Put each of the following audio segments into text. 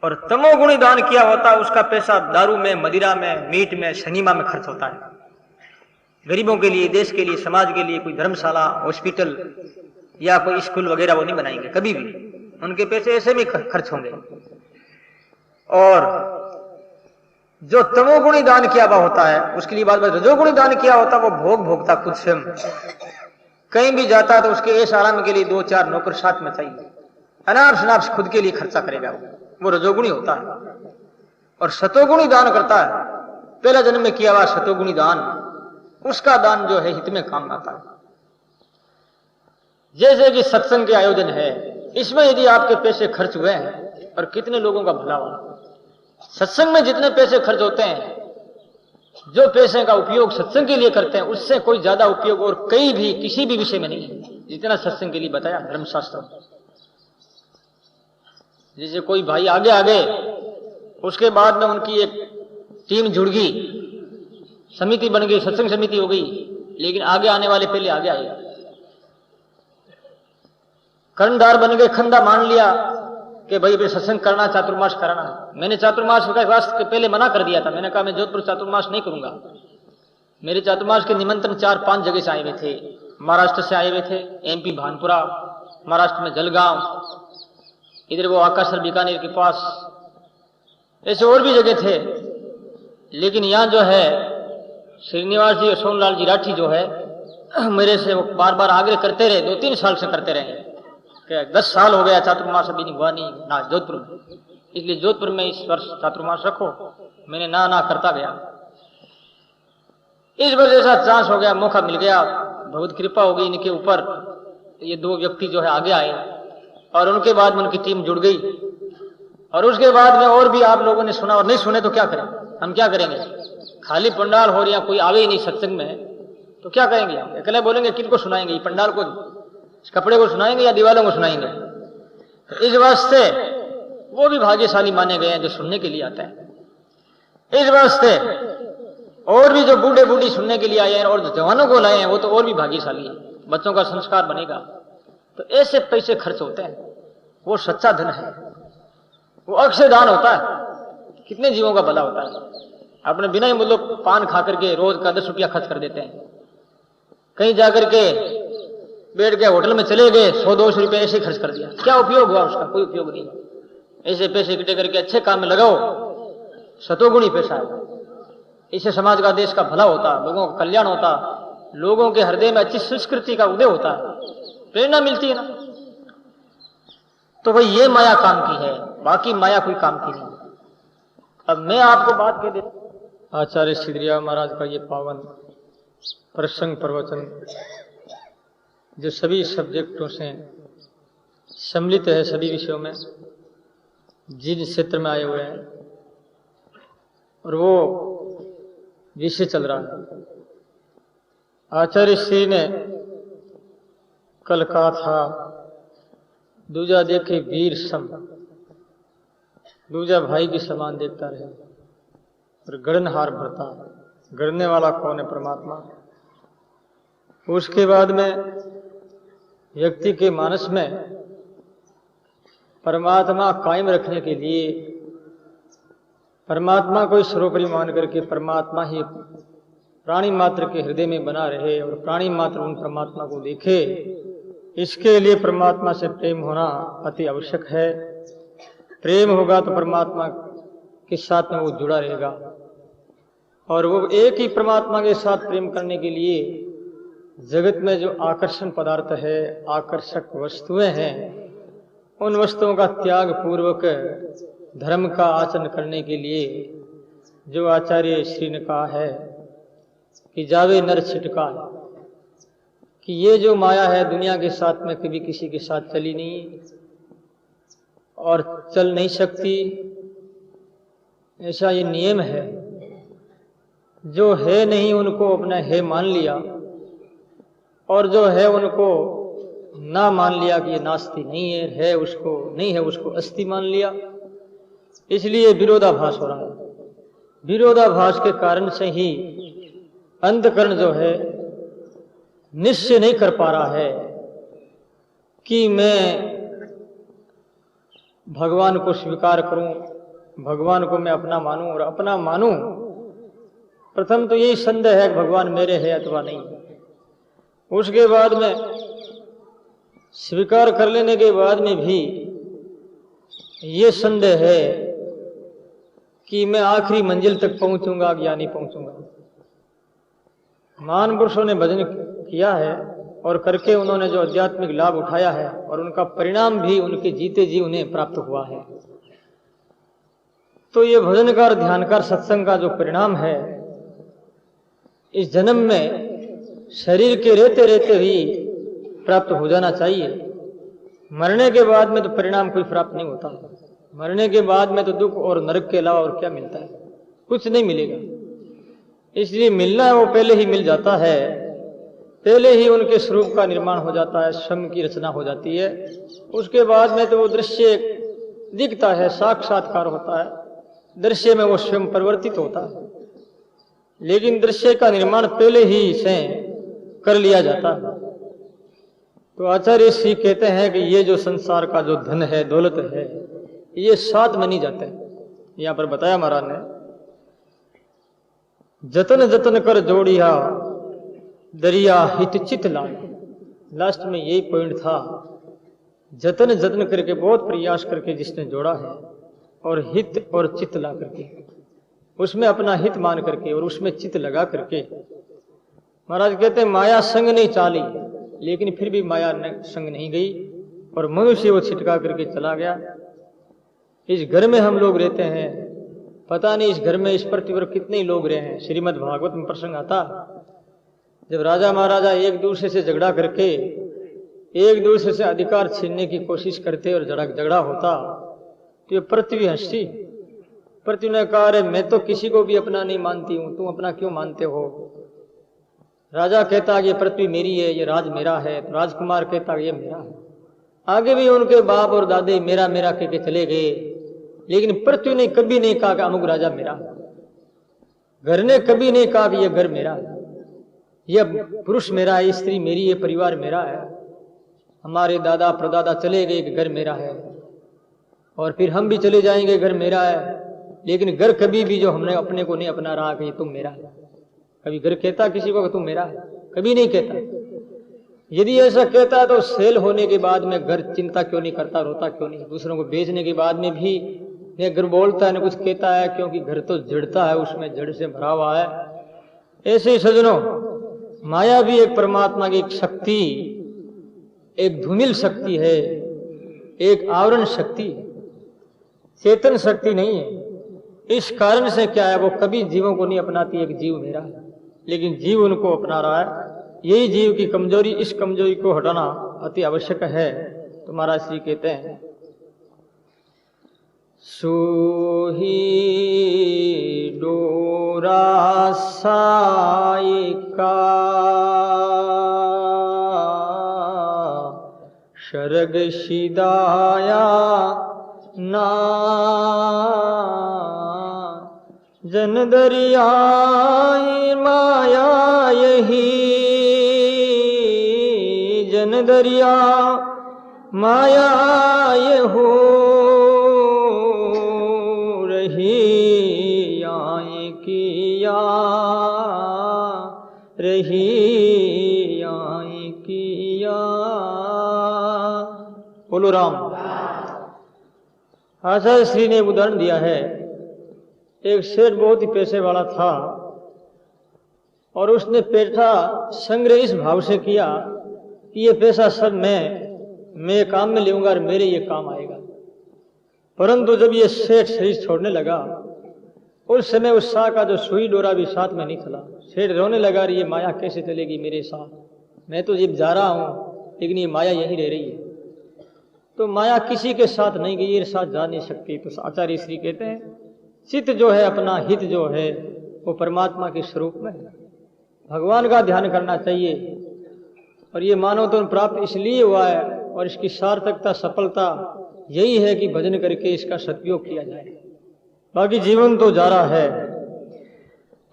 और तमोगुणी दान किया होता है उसका पैसा दारू में, मदिरा में, मीट में, सिनेमा में खर्च होता है। गरीबों के लिए, देश के लिए, समाज के लिए कोई धर्मशाला, हॉस्पिटल या कोई स्कूल वगैरह वो नहीं बनाएंगे कभी भी, उनके पैसे ऐसे भी खर्च होंगे। और जो तमोगुणी दान किया हुआ होता है उसके लिए बात, रजोगुणी दान किया होता है वो भोग भोगता खुद स्वयं, कहीं भी जाता है तो उसके ऐश आराम के लिए 2-4 नौकर साथ में चाहिए, अनाप शनाप खुद के लिए खर्चा करेगा, वो रजोगुणी होता है। और सतोगुणी दान करता है, पहला जन्म में किया हुआ सतोगुणी दान, उसका दान जो है हित में काम आता है। जैसे कि सत्संग के आयोजन है, इसमें यदि आपके पैसे खर्च हुए हैं और कितने लोगों का भला हुआ। सत्संग में जितने पैसे खर्च होते हैं, जो पैसे का उपयोग सत्संग के लिए करते हैं, उससे कोई ज्यादा उपयोग और कहीं भी किसी भी विषय में नहीं है जितना सत्संग के लिए बताया धर्मशास्त्र। जैसे कोई भाई आगे आगे, उसके बाद में उनकी एक टीम जुड़ गई, समिति बन गई, सत्संग समिति हो गई, लेकिन आगे आने वाले पहले आगे आए, कर्णधार बन गए, खंदा मान लिया कि भाई सत्संग करना, चातुर्मास कराना। मैंने चातुर्मास का वास्ते पहले मना कर दिया था, मैंने कहा मैं जोधपुर चातुर्मास नहीं करूंगा। मेरे चातुर्मास के निमंत्रण 4-5 जगह से आए हुए थे, महाराष्ट्र से आए हुए थे, एमपी भानपुरा, महाराष्ट्र में जलगांव, इधर वो आकाशर बीकानेर के पास, ऐसे और भी जगह थे। लेकिन यहाँ जो है श्रीनिवास जी और सोनलाल जी राठी जो है मेरे से वो बार बार आग्रह करते रहे, 2-3 साल से करते रहे, 10 साल हो गया चातुर्मास अभी नहीं हुआ, नहीं ना जोधपुर में, इसलिए जोधपुर में इस वर्ष चातुर्मास रखो। मैंने ना करता गया। इस वजह ऐसा चांस हो गया, मौका मिल गया, बहुत कृपा हो गई इनके ऊपर। ये 2 व्यक्ति जो है आगे आए और उनके बाद में उनकी टीम जुड़ गई। और उसके बाद में और भी आप लोगों ने सुना, और नहीं सुने तो क्या करें, हम क्या करेंगे? खाली पंडाल हो रही है, कोई आवे ही नहीं सत्संग में, तो क्या करेंगे हम? अकेले बोलेंगे, किनको सुनाएंगे? पंडाल को, कपड़े को सुनाएंगे या दीवालों को सुनाएंगे? तो इस वास्ते वो भी भाग्यशाली माने गए हैं जो सुनने के लिए आते हैं। इस वास्ते और भी जो बूढ़े बूढ़ी सुनने के लिए आए हैं और जो जवानों को लाए हैं वो तो और भी भाग्यशाली है, बच्चों का संस्कार बनेगा। तो ऐसे पैसे खर्च होते हैं, वो सच्चा धन है, वो अक्षय दान होता है, कितने जीवों का भला होता है। अपने बिना ही मुल्क पान खा करके रोज का 10 रुपया खर्च कर देते हैं, कहीं जाकर के बैठ के होटल में चले गए, 100-200 रुपये ऐसे खर्च कर दिया, क्या उपयोग हुआ उसका? कोई उपयोग नहीं। ऐसे पैसे इकट्ठे करके अच्छे काम में लगाओ, सतोगुणी पैसा है, इससे समाज का, देश का भला होता, लोगों का कल्याण होता, लोगों के हृदय में अच्छी संस्कृति का उदय होता है, प्रेरणा मिलती है ना। तो भाई ये माया काम की है, बाकी माया कोई काम की नहीं। अब मैं आपको बात कह देता, आचार्य सिद्धरिया महाराज का ये पावन प्रसंग प्रवचन जो सभी सब्जेक्टों से सम्मिलित है, सभी विषयों में जिन क्षेत्र में आए हुए हैं, और वो विषय चल रहा है। आचार्य श्री ने कल कहा था, दूजा देखे वीर सम, दूजा भाई के समान देखता रहे, और गणनहार भरता, गढ़ने वाला कौन है? परमात्मा। उसके बाद में व्यक्ति के मानस में परमात्मा कायम रखने के लिए, परमात्मा को सर्वोपरि मान करके परमात्मा ही प्राणी मात्र के हृदय में बना रहे और प्राणी मात्र उन परमात्मा को देखे, इसके लिए परमात्मा से प्रेम होना अति आवश्यक है। प्रेम होगा तो परमात्मा के साथ में वो जुड़ा रहेगा, और वो एक ही परमात्मा के साथ प्रेम करने के लिए जगत में जो आकर्षण पदार्थ है, आकर्षक वस्तुएं हैं, उन वस्तुओं का त्याग पूर्वक धर्म का आचरण करने के लिए जो आचार्य श्री ने कहा है कि जावे नर छिटका, कि ये जो माया है दुनिया के साथ में कभी किसी के साथ चली नहीं और चल नहीं सकती, ऐसा ये नियम है। जो है नहीं उनको अपना है मान लिया, और जो है उनको ना मान लिया कि ये नास्ति नहीं है उसको नहीं है, उसको अस्ति मान लिया। इसलिए विरोधाभास हो रहा है। विरोधाभास के कारण से ही अंधकरण जो है निश्चय नहीं कर पा रहा है कि मैं भगवान को स्वीकार करूं, भगवान को मैं अपना मानूं। और अपना मानूं, प्रथम तो यही संदेह है कि भगवान मेरे है अथवा नहीं। उसके बाद में स्वीकार कर लेने के बाद में भी ये संदेह है कि मैं आखिरी मंजिल तक पहुंचूंगा या नहीं पहुंचूंगा। महान पुरुषों ने भजन किया है और करके उन्होंने जो आध्यात्मिक लाभ उठाया है और उनका परिणाम भी उनके जीते जी उन्हें प्राप्त हुआ है। तो ये भजन का और ध्यान का सत्संग का जो परिणाम है, इस जन्म में शरीर के रहते रहते ही प्राप्त हो जाना चाहिए। मरने के बाद में तो परिणाम कोई प्राप्त नहीं होता। मरने के बाद में तो दुख और नरक के अलावा और क्या मिलता है? कुछ नहीं मिलेगा। इसलिए मिलना है वो पहले ही मिल जाता है, पहले ही उनके स्वरूप का निर्माण हो जाता है, स्वयं की रचना हो जाती है। उसके बाद में तो वो दृश्य दिखता है, साक्षात्कार होता है, दृश्य में वो स्वयं परिवर्तित होता है। लेकिन दृश्य का निर्माण पहले ही से कर लिया जाता है। तो आचार्य श्री कहते हैं कि ये जो संसार का जो धन है, दौलत है, ये 7 मनी जाते हैं। यहां पर बताया महाराज ने, जतन जतन कर जोड़िया दरिया हित चित लाए। लास्ट में यही पॉइंट था, जतन जतन करके बहुत प्रयास करके जिसने जोड़ा है और हित और चित ला करके, उसमें अपना हित मान करके और उसमें चित लगा करके। महाराज कहते हैं माया संग नहीं चाली, लेकिन फिर भी माया संग नहीं गई और मनुष्य वो छिटका करके चला गया। इस घर में हम लोग रहते हैं, पता नहीं इस घर में इस पृथ्वी पर कितने लोग रहे हैं। श्रीमद् भागवत में प्रसंग आता, जब राजा महाराजा एक दूसरे से झगड़ा करके एक दूसरे से अधिकार छीनने की कोशिश करते और झगड़ा होता, तो ये पृथ्वी हंसती। पृथ्वी ने कहा, अरे मैं तो किसी को भी अपना नहीं मानती हूं, तुम अपना क्यों मानते हो? राजा कहता ये पृथ्वी मेरी है, ये राज मेरा है। तो राजकुमार कहता ये मेरा है। आगे भी उनके बाप और दादे मेरा मेरा कह के चले गए, लेकिन पृथ्वी ने कभी नहीं कहा कि अमुक राजा मेरा है। घर ने कभी नहीं कहा कि यह घर मेरा है, यह पुरुष मेरा है, स्त्री मेरी है, परिवार मेरा है। हमारे दादा प्रदादा चले गए कि घर मेरा है, और फिर हम भी चले जाएंगे, घर मेरा है। लेकिन घर कभी भी जो हमने अपने को नहीं अपना रहा कि तुम मेरा है। कभी घर कहता किसी को कि तुम मेरा है? कभी नहीं कहता। यदि ऐसा कहता है तो सेल होने के बाद में घर चिंता क्यों नहीं करता, रोता क्यों नहीं? दूसरों को बेचने के बाद में भी न घर बोलता है न कुछ कहता है, क्योंकि घर तो जड़ता है, उसमें जड़ से भरा हुआ है। ऐसे ही सज्जनों, माया भी एक परमात्मा की एक शक्ति, एक धूमिल शक्ति है, एक आवरण शक्ति, चेतन शक्ति नहीं है। इस कारण से क्या है, वो कभी जीवों को नहीं अपनाती है कि जीव मेरा है, लेकिन जीव उनको अपना रहा है। यही जीव की कमजोरी, इस कमजोरी को हटाना अति आवश्यक है। तो महाराज श्री कहते हैं, सोही डोरा सायिका शरग सिदाया ना जन दरियाई माया यही, जन दरिया माया ये हो रही आए किया रही आए किया। बोलो राम। आचार्य श्री ने उदाहरण दिया है, एक सेठ बहुत ही पैसे वाला था और उसने पैसा संग्रह इस भाव से किया कि ये पैसा सब मैं काम में लूंगा और मेरे ये काम आएगा। परंतु जब ये सेठ शरीर छोड़ने लगा, उस समय उस शाह का जो सुई डोरा भी साथ में नहीं चला। सेठ रोने लगा, ये माया कैसे चलेगी मेरे साथ, मैं तो जब जा रहा हूं लेकिन ये माया यहीं रह रही है। तो माया किसी के साथ नहीं गई, ये साथ जा नहीं सकती। तो आचार्य श्री कहते हैं, चित्त जो है, अपना हित जो है, वो परमात्मा के स्वरूप में है। भगवान का ध्यान करना चाहिए। और ये मानव तो प्राप्त इसलिए हुआ है, और इसकी सार्थकता, सफलता यही है कि भजन करके इसका सदुपयोग किया जाए। बाकी जीवन तो जा रहा है।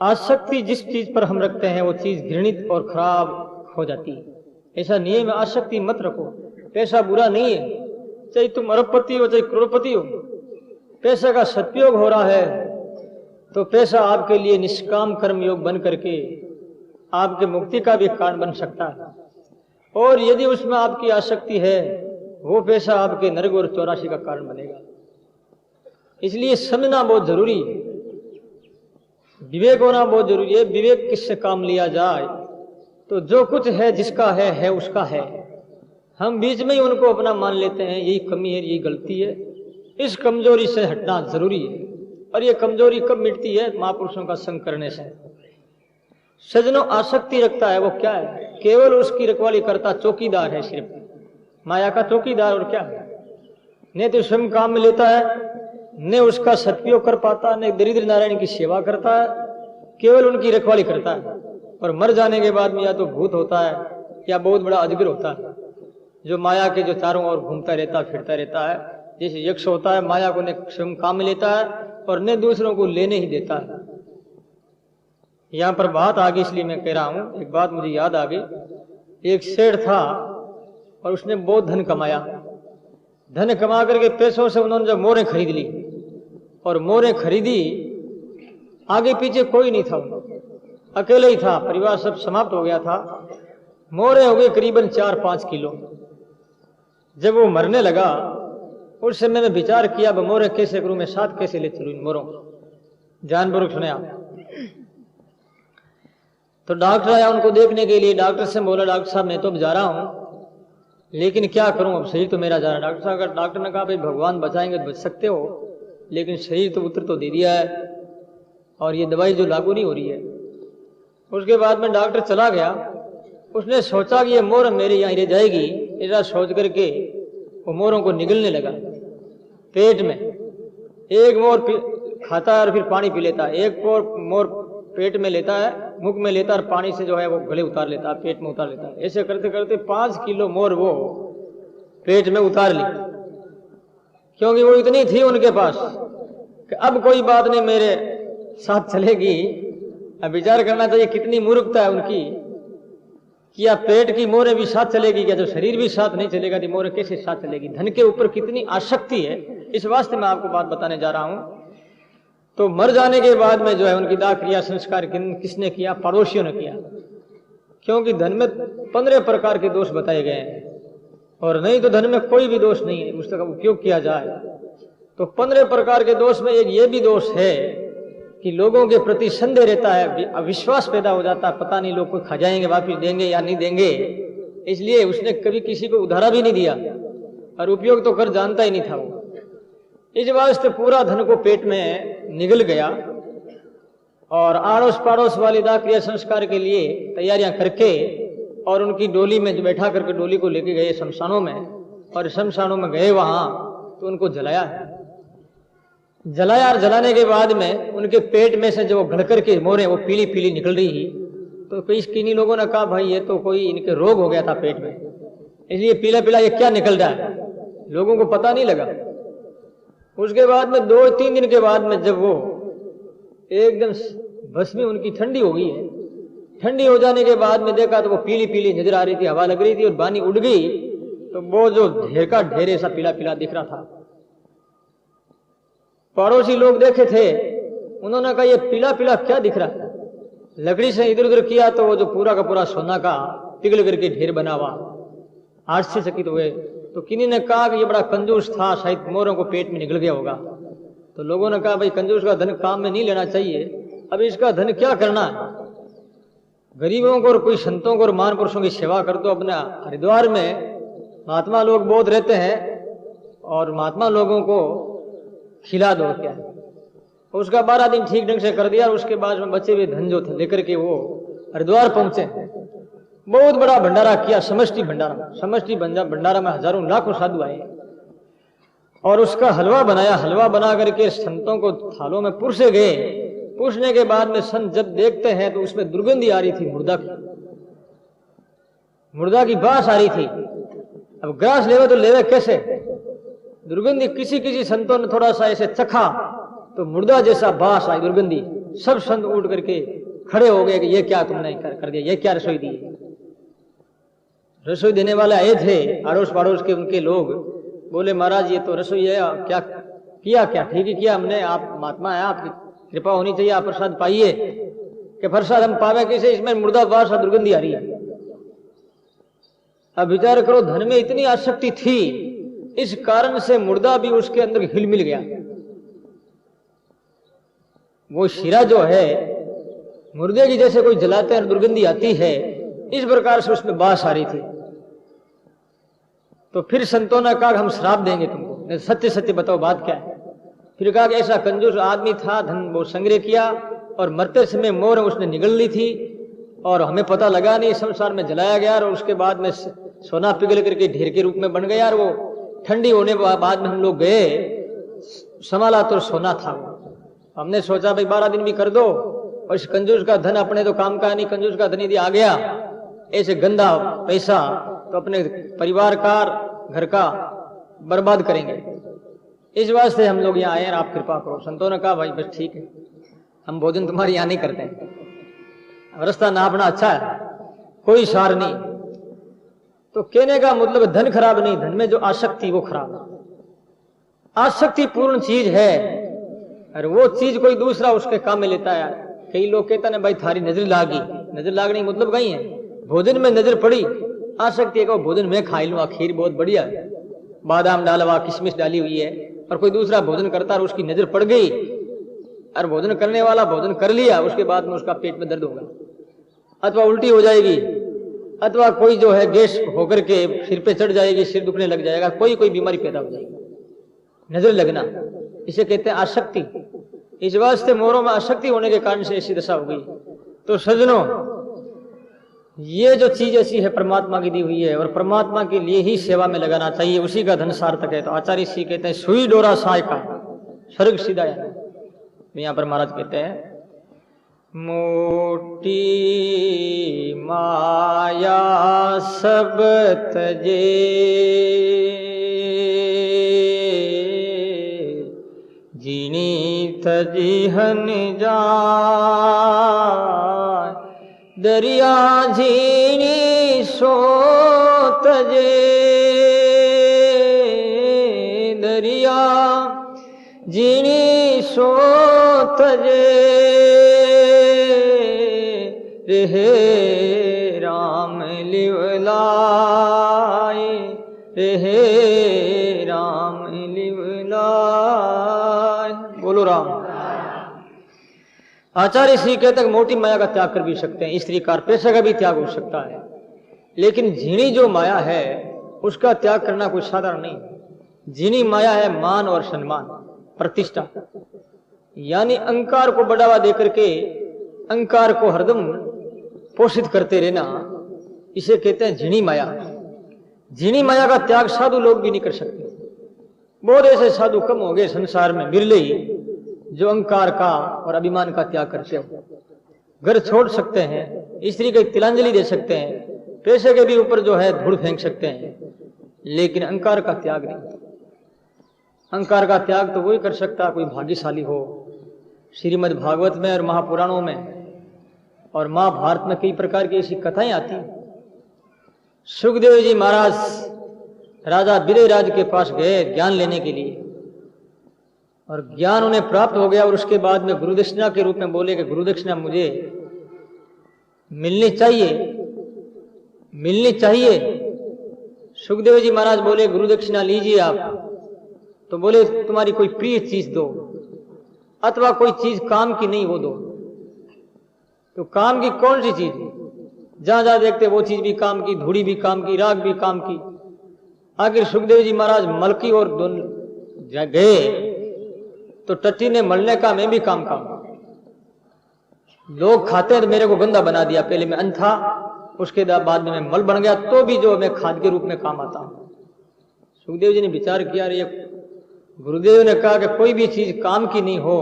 आसक्ति जिस चीज पर हम रखते हैं वो चीज घृणित और खराब हो जाती है। ऐसा नियम, आसक्ति मत रखो। पैसा बुरा नहीं है, चाहे तुम अरबपति हो चाहे करोड़पति हो, पैसे का सदुपयोग हो रहा है तो पैसा आपके लिए निष्काम कर्म योग बन करके आपके मुक्ति का भी कारण बन सकता है। और यदि उसमें आपकी आसक्ति है, वो पैसा आपके नरक और 84 का कारण बनेगा। इसलिए समझना बहुत जरूरी है, विवेक होना बहुत जरूरी है। विवेक किससे काम लिया जाए तो जो कुछ है जिसका है उसका है। हम बीच में ही उनको अपना मान लेते हैं, यही कमी है, यही गलती है। इस कमजोरी से हटना जरूरी है। और ये कमजोरी कब मिटती है? महापुरुषों का संग करने से। सजनों, आसक्ति रखता है वो क्या है? केवल उसकी रखवाली करता चौकीदार है, सिर्फ माया का चौकीदार, और क्या है? न तो स्वयं काम में लेता है, न उसका सदुपयोग कर पाता, न दरिद्र नारायण की सेवा करता है, केवल उनकी रखवाली करता है। और मर जाने के बाद में या तो भूत होता है या बहुत बड़ा अजगर होता है, जो माया के जो चारों ओर घूमता रहता फिरता रहता है। जैसे यक्ष होता है, माया को न स्वयं काम में लेता है और न दूसरों को लेने ही देता है। यहां पर बात आ गई, इसलिए मैं कह रहा हूं। एक बात मुझे याद आ गई। एक सेठ था और उसने बहुत धन कमाया। धन कमा करके पैसों से उन्होंने जब मोरें खरीद ली, और मोरें खरीदी, आगे पीछे कोई नहीं था, अकेले ही था, परिवार सब समाप्त हो गया था। मोरें हो गई करीबन 4-5 किलो। जब वो मरने लगा, उस समय मैंने विचार किया, मोरें कैसे करूं, मैं साथ कैसे ले चलूं इन मोरों। जानपूर्वक सुने आप। तो डॉक्टर आया उनको देखने के लिए। डॉक्टर से बोला, डॉक्टर साहब मैं तो अब जा रहा हूं, लेकिन क्या करूं, अब शरीर तो मेरा जा रहा है। डॉक्टर ने कहा, भाई भगवान बचाएंगे तो बच सकते हो, लेकिन शरीर तो उतर तो दे दिया है और ये दवाई जो लागू नहीं हो रही है। उसके बाद में डॉक्टर चला गया। उसने सोचा कि ये मोर मेरे यहाँ रह जाएगी, ऐसा सोच करके वो मोरों को निगलने लगा पेट में। एक मोर खाता है और फिर पानी पी लेता है, एक मोर पेट में लेता है, मुख में लेता है और पानी से जो है वो गले उतार लेता है, पेट में उतार लेता है। ऐसे करते करते 5 किलो मोर वो पेट में उतार ली, क्योंकि वो इतनी थी उनके पास कि अब कोई बात नहीं, मेरे साथ चलेगी। अब विचार करना चाहिए कितनी मूर्खता है उनकी, क्या पेट की मोरें भी साथ चलेगी क्या? जो शरीर भी साथ नहीं चलेगा तो मोरें कैसे साथ चलेगी? धन के ऊपर कितनी आसक्ति है, इस वास्ते मैं आपको बात बताने जा रहा हूं। तो मर जाने के बाद में जो है उनकी दाह क्रिया संस्कार किसने किया? पड़ोसियों ने किया, क्योंकि धन में 15 प्रकार के दोष बताए गए हैं, और नहीं तो धन में कोई भी दोष नहीं है, उसका उपयोग किया जाए तो 15 प्रकार के दोष में एक ये भी दोष है कि लोगों के प्रति संदेह रहता है, अविश्वास पैदा हो जाता है, पता नहीं लोग कोई खा जाएंगे, वापिस देंगे या नहीं देंगे। इसलिए उसने कभी किसी को उधारा भी नहीं दिया और उपयोग तो कर जानता ही नहीं था वो। इस वास्ते पूरा धन को पेट में निगल गया और आड़ोस पड़ोस वाली दाह क्रिया संस्कार के लिए तैयारियां करके और उनकी डोली में बैठा करके डोली को लेके गए शमशानों में, और शमशानों में गए वहां तो उनको जलाया और जलाने के बाद में उनके पेट में से जो घड़कर के मोरें वो पीली पीली निकल रही थी। तो किन्हीं लोगों ने कहा, भाई ये तो कोई इनके रोग हो गया था पेट में, इसलिए पीला पीला ये क्या निकल रहा है, लोगों को पता नहीं लगा। उसके बाद में 2-3 दिन के बाद में जब वो एकदम भस्मी उनकी ठंडी हो गई है, ठंडी हो जाने के बाद में देखा तो वो पीली पीली नजर आ रही थी, हवा लग रही थी और बानी उड़ गई, तो वो जो ढेर का ढेर ऐसा पीला पीला दिख रहा था। पड़ोसी लोग देखे थे, उन्होंने कहा ये पीला पीला क्या दिख रहा है? लकड़ी से इधर उधर किया तो वो जो पूरा का पूरा सोना का पिघल करके ढेर बना हुआ, आश्चर्यचकित हुए। तो किन्हीं ने कहा कि ये बड़ा कंजूस था, शायद मोरों को पेट में निकल गया होगा। तो लोगों ने कहा, भाई कंजूस का धन काम में नहीं लेना चाहिए, अब इसका धन क्या करना है? गरीबों को और कोई संतों को और महान पुरुषों की सेवा कर दो। अपना हरिद्वार में महात्मा लोग बहुत रहते हैं और महात्मा लोगों को खिला दो क्या। उसका 12 दिन ठीक ढंग से कर दिया और उसके बाद में बचे हुए धन जो थे लेकर के वो हरिद्वार पहुंचे। बहुत बड़ा भंडारा किया, समष्टि भंडारा में हजारों लाखों साधु आए और उसका हलवा बनाया। हलवा बना करके संतों को थालों में पुरसे गए। पूछने के बाद में संत जब देखते हैं तो उसमें दुर्गंधी आ रही थी, मुर्दा की बास आ रही थी। अब ग्रास लेवे तो लेवे कैसे? दुर्गंधी किसी संतों ने थोड़ा सा ऐसे चखा तो मुर्दा जैसा बास आई दुर्गंधी। सब संत उठ करके खड़े हो गए कि ये क्या तुमने कर दिया, ये क्या रसोई दी? रसोई देने वाले आए थे अड़ोस पड़ोस के उनके लोग, बोले महाराज ये तो रसोई है, क्या किया, क्या ठीक ही किया हमने, आप महात्मा है, आपकी कृपा होनी चाहिए, आप प्रसाद पाइए। कि प्रसाद हम पावे कैसे, इसमें मुर्दाबाद सा दुर्गंधी आ रही है। अब विचार करो, धन में इतनी आसक्ति थी, इस कारण से मुर्दा भी उसके अंदर हिल मिल गया। वो शिरा जो है मुर्दे की जैसे कोई जलाते हैं दुर्गंधी आती है, इस प्रकार से उसमें बास आ रही थी। तो फिर संतों ने कहा हम श्राप देंगे तुमको, सत्य सत्य बताओ बात क्या है। फिर कहा कि ऐसा कंजूस आदमी था, धन वो संग्रह किया और मरते समय मोर उसने निगल ली थी और हमें पता लगा नहीं, संसार में जलाया गया और उसके बाद में सोना पिघल करके ढेर के रूप में बन गया। और वो ठंडी होने बाद में हम लोग गए, संभाला तो सोना था। हमने सोचा भाई 12 दिन भी कर दो, और इस कंजूस का धन अपने तो काम का नहीं, कंजूस का धन यदि आ गया ऐसे गंदा पैसा तो अपने परिवार का घर का बर्बाद करेंगे। इस वास्ते हम लोग यहाँ आए हैं, आप कृपा करो। संतों ने कहा भाई बस ठीक है, हम भोजन तुम्हारे यहाँ नहीं करते हैं, रास्ता नापना अच्छा है, कोई सार नहीं। तो कहने का मतलब धन खराब नहीं, धन में जो आसक्ति वो खराब है। आसक्ति पूर्ण चीज है और वो चीज कोई दूसरा उसके काम में लेता है। कई लोग कहते हैं भाई थारी नजर लागी, नजर लागने मतलब कहीं है, भोजन में नजर पड़ी, आसक्ति है भोजन में खा लूँ, खीर बहुत बढ़िया है, बादाम डाला हुआ, किशमिश डाली हुई है, और कोई दूसरा भोजन करता और उसकी नजर पड़ गई और भोजन करने वाला भोजन कर लिया, उसके बाद में उसका पेट में दर्द होगा, अथवा उल्टी हो जाएगी, अथवा कोई जो है गैस होकर के सिर पे चढ़ जाएगी, सिर दुखने लग जाएगा, कोई बीमारी पैदा हो जाएगी। नजर लगना इसे कहते हैं आसक्ति। इस वास्ते मोरों में आसक्ति होने के कारण से ऐसी दशा हो गई। तो सज्जनों, ये जो चीज ऐसी है परमात्मा की दी हुई है और परमात्मा के लिए ही सेवा में लगाना चाहिए, उसी का धन सार्थक है। तो आचार्य श्री कहते हैं सुई डोरा साय का स्वर्ग सीधा है। यहाँ पर महाराज कहते हैं मोटी माया सब तजे जिनी तजिहन जाय दरिया झीनी सो तजे दरिया झीनी सो तजे रेहे राम लिवलाए रेहे राम लिवलाए। बोलो राम। आचार्य श्री कहते हैं मोटी माया का त्याग कर भी सकते हैं, स्त्री कार पैसे का भी त्याग हो सकता है, लेकिन झीणी जो माया है उसका त्याग करना कोई साधारण नहीं। झीणी माया है मान और सम्मान, प्रतिष्ठा, यानी अहंकार को बढ़ावा देकर के अहंकार को हरदम पोषित करते रहना, इसे कहते हैं झीणी माया। झीणी माया का त्याग साधु लोग भी नहीं कर सकते। बहुत ऐसे साधु कम हो गए संसार में, बिरले ही, जो अहंकार का और अभिमान का त्याग करते हो। घर छोड़ सकते हैं, स्त्री को तिलांजलि दे सकते हैं, पैसे के भी ऊपर जो है धूल फेंक सकते हैं, लेकिन अहंकार का त्याग नहीं। अहंकार का त्याग तो वही कर सकता कोई भाग्यशाली हो। श्रीमद् भागवत में और महापुराणों में और महाभारत में कई प्रकार की ऐसी कथाएं आती हैं। सुखदेव जी महाराज राजा विदयराज के पास गए ज्ञान लेने के लिए, और ज्ञान उन्हें प्राप्त हो गया, और उसके बाद में गुरुदक्षिणा के रूप में बोले कि गुरुदक्षिणा मुझे मिलनी चाहिए, मिलनी चाहिए। सुखदेव जी महाराज बोले गुरुदक्षिणा लीजिए आप। तो बोले तुम्हारी कोई प्रिय चीज दो, अथवा कोई चीज काम की नहीं वो दो। तो काम की कौन सी चीज? जहां जहां देखते वो चीज भी काम की, धूड़ी भी काम की, राग भी काम की। आखिर सुखदेव जी महाराज मलकी और गए तो टट्टी ने मलने का, मैं भी काम का। लोग खाते हैं तो मेरे को गंदा बना दिया, पहले मैं अन्न था, उसके बाद में मैं मल बन गया, तो भी जो मैं खाद के रूप में काम आता हूं। सुखदेव जी ने विचार किया, ये गुरुदेव ने कहा कि कोई भी चीज काम की नहीं हो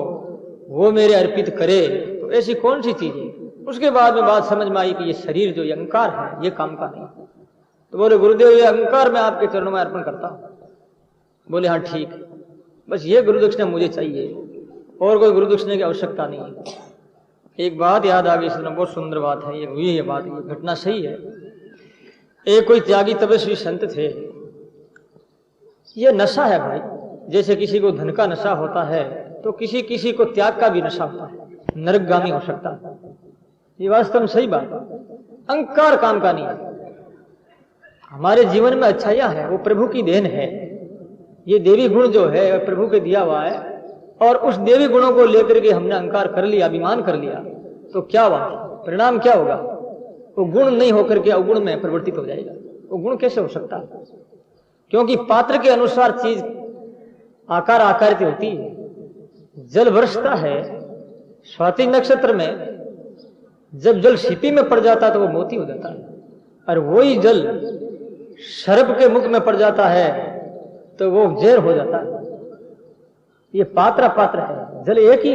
वो मेरे अर्पित करे, तो ऐसी कौन सी चीज है? उसके बाद में बात समझ में आई कि ये शरीर जो ये अहंकार है ये काम का नहीं। तो बोले गुरुदेव ये अहंकार मैं आपके चरणों में अर्पण करता हूं। बोले हाँ ठीक, बस ये गुरुदक्षिणा मुझे चाहिए, और कोई गुरुदक्षिणा की आवश्यकता नहीं है। एक बात याद आ गई, इसमें बहुत सुंदर बात है, ये हुई है बात, ये घटना सही है। एक कोई त्यागी तपस्वी संत थे, ये नशा है भाई। जैसे किसी को धन का नशा होता है तो किसी किसी को त्याग का भी नशा होता है, नरकगामी हो सकता है। ये वास्तव में सही बात है। अहंकार काम का नहीं है। हमारे जीवन में अच्छाइयां है वो प्रभु की देन है। ये देवी गुण जो है प्रभु के दिया हुआ है, और उस देवी गुणों को लेकर के हमने अहंकार कर लिया, अभिमान कर लिया, तो क्या हुआ, परिणाम क्या होगा? वो गुण नहीं होकर के अवगुण में परिवर्तित हो जाएगा। वो गुण कैसे हो सकता है? क्योंकि पात्र के अनुसार चीज आकार आकारित होती है। जल बरसता है स्वाति नक्षत्र में, जब जल सीपी में पड़ जाता है तो वो मोती हो जाता है, और वही जल सर्प के मुख में पड़ जाता है तो वो जहर हो जाता है। ये पात्र पात्र है, जल एक ही।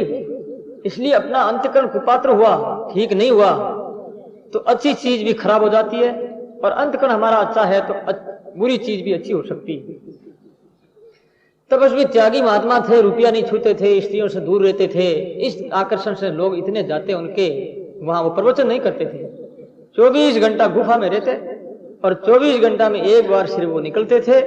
इसलिए अपना अंतकरण कुपात्र हुआ, ठीक नहीं हुआ तो अच्छी चीज भी खराब हो जाती है, और अंतकरण हमारा अच्छा है तो बुरी चीज भी अच्छी हो सकती है। तपस्वी त्यागी महात्मा थे, रुपया नहीं छूते थे, स्त्रियों से दूर रहते थे। इस आकर्षण से लोग इतने जाते उनके वहां, वो प्रवचन नहीं करते थे। 24 घंटा गुफा में रहते, और 24 घंटा में एक बार सिर्फ वो निकलते थे।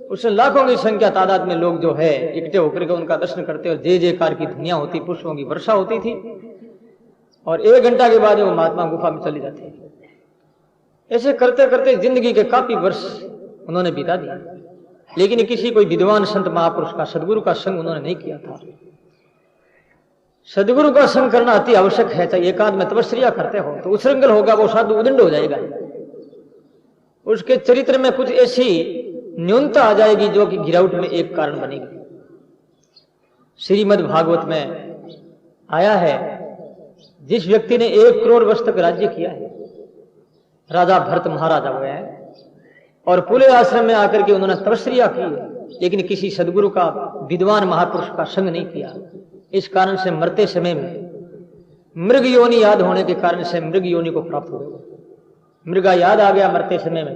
उससे लाखों की संख्या तादाद में लोग जो है इकट्ठे होकर के उनका दर्शन करते, और जय जयकार की ध्वनियां होती, पुष्पों की वर्षा होती थी, और 1 घंटा के बाद वो महात्मा गुफा में चले जाते। ऐसे करते करते जिंदगी के काफी वर्ष उन्होंने बिता दिया, लेकिन किसी कोई विद्वान संत महापुरुष का, सदगुरु का संग उन्होंने नहीं किया था। सदगुरु का संग करना अति आवश्यक है। चाहे एकांत में तपस्या करते हो तो उच्छृंखल होगा, वो साधु उदंड हो जाएगा। उसके चरित्र में कुछ ऐसी न्यूनता आ जाएगी जो कि गिरावट में एक कारण बनेगी। श्रीमद् भागवत में आया है, जिस व्यक्ति ने 1 करोड़ वर्ष तक राज्य किया है, राजा भरत महाराजा हुए हैं, और पूरे आश्रम में आकर के उन्होंने तपस्या की है, लेकिन किसी सदगुरु का, विद्वान महापुरुष का संग नहीं किया। इस कारण से मरते समय में मृग योनि याद होने के कारण से मृग योनि को प्राप्त हो गया। मृगा याद आ गया, मरते समय में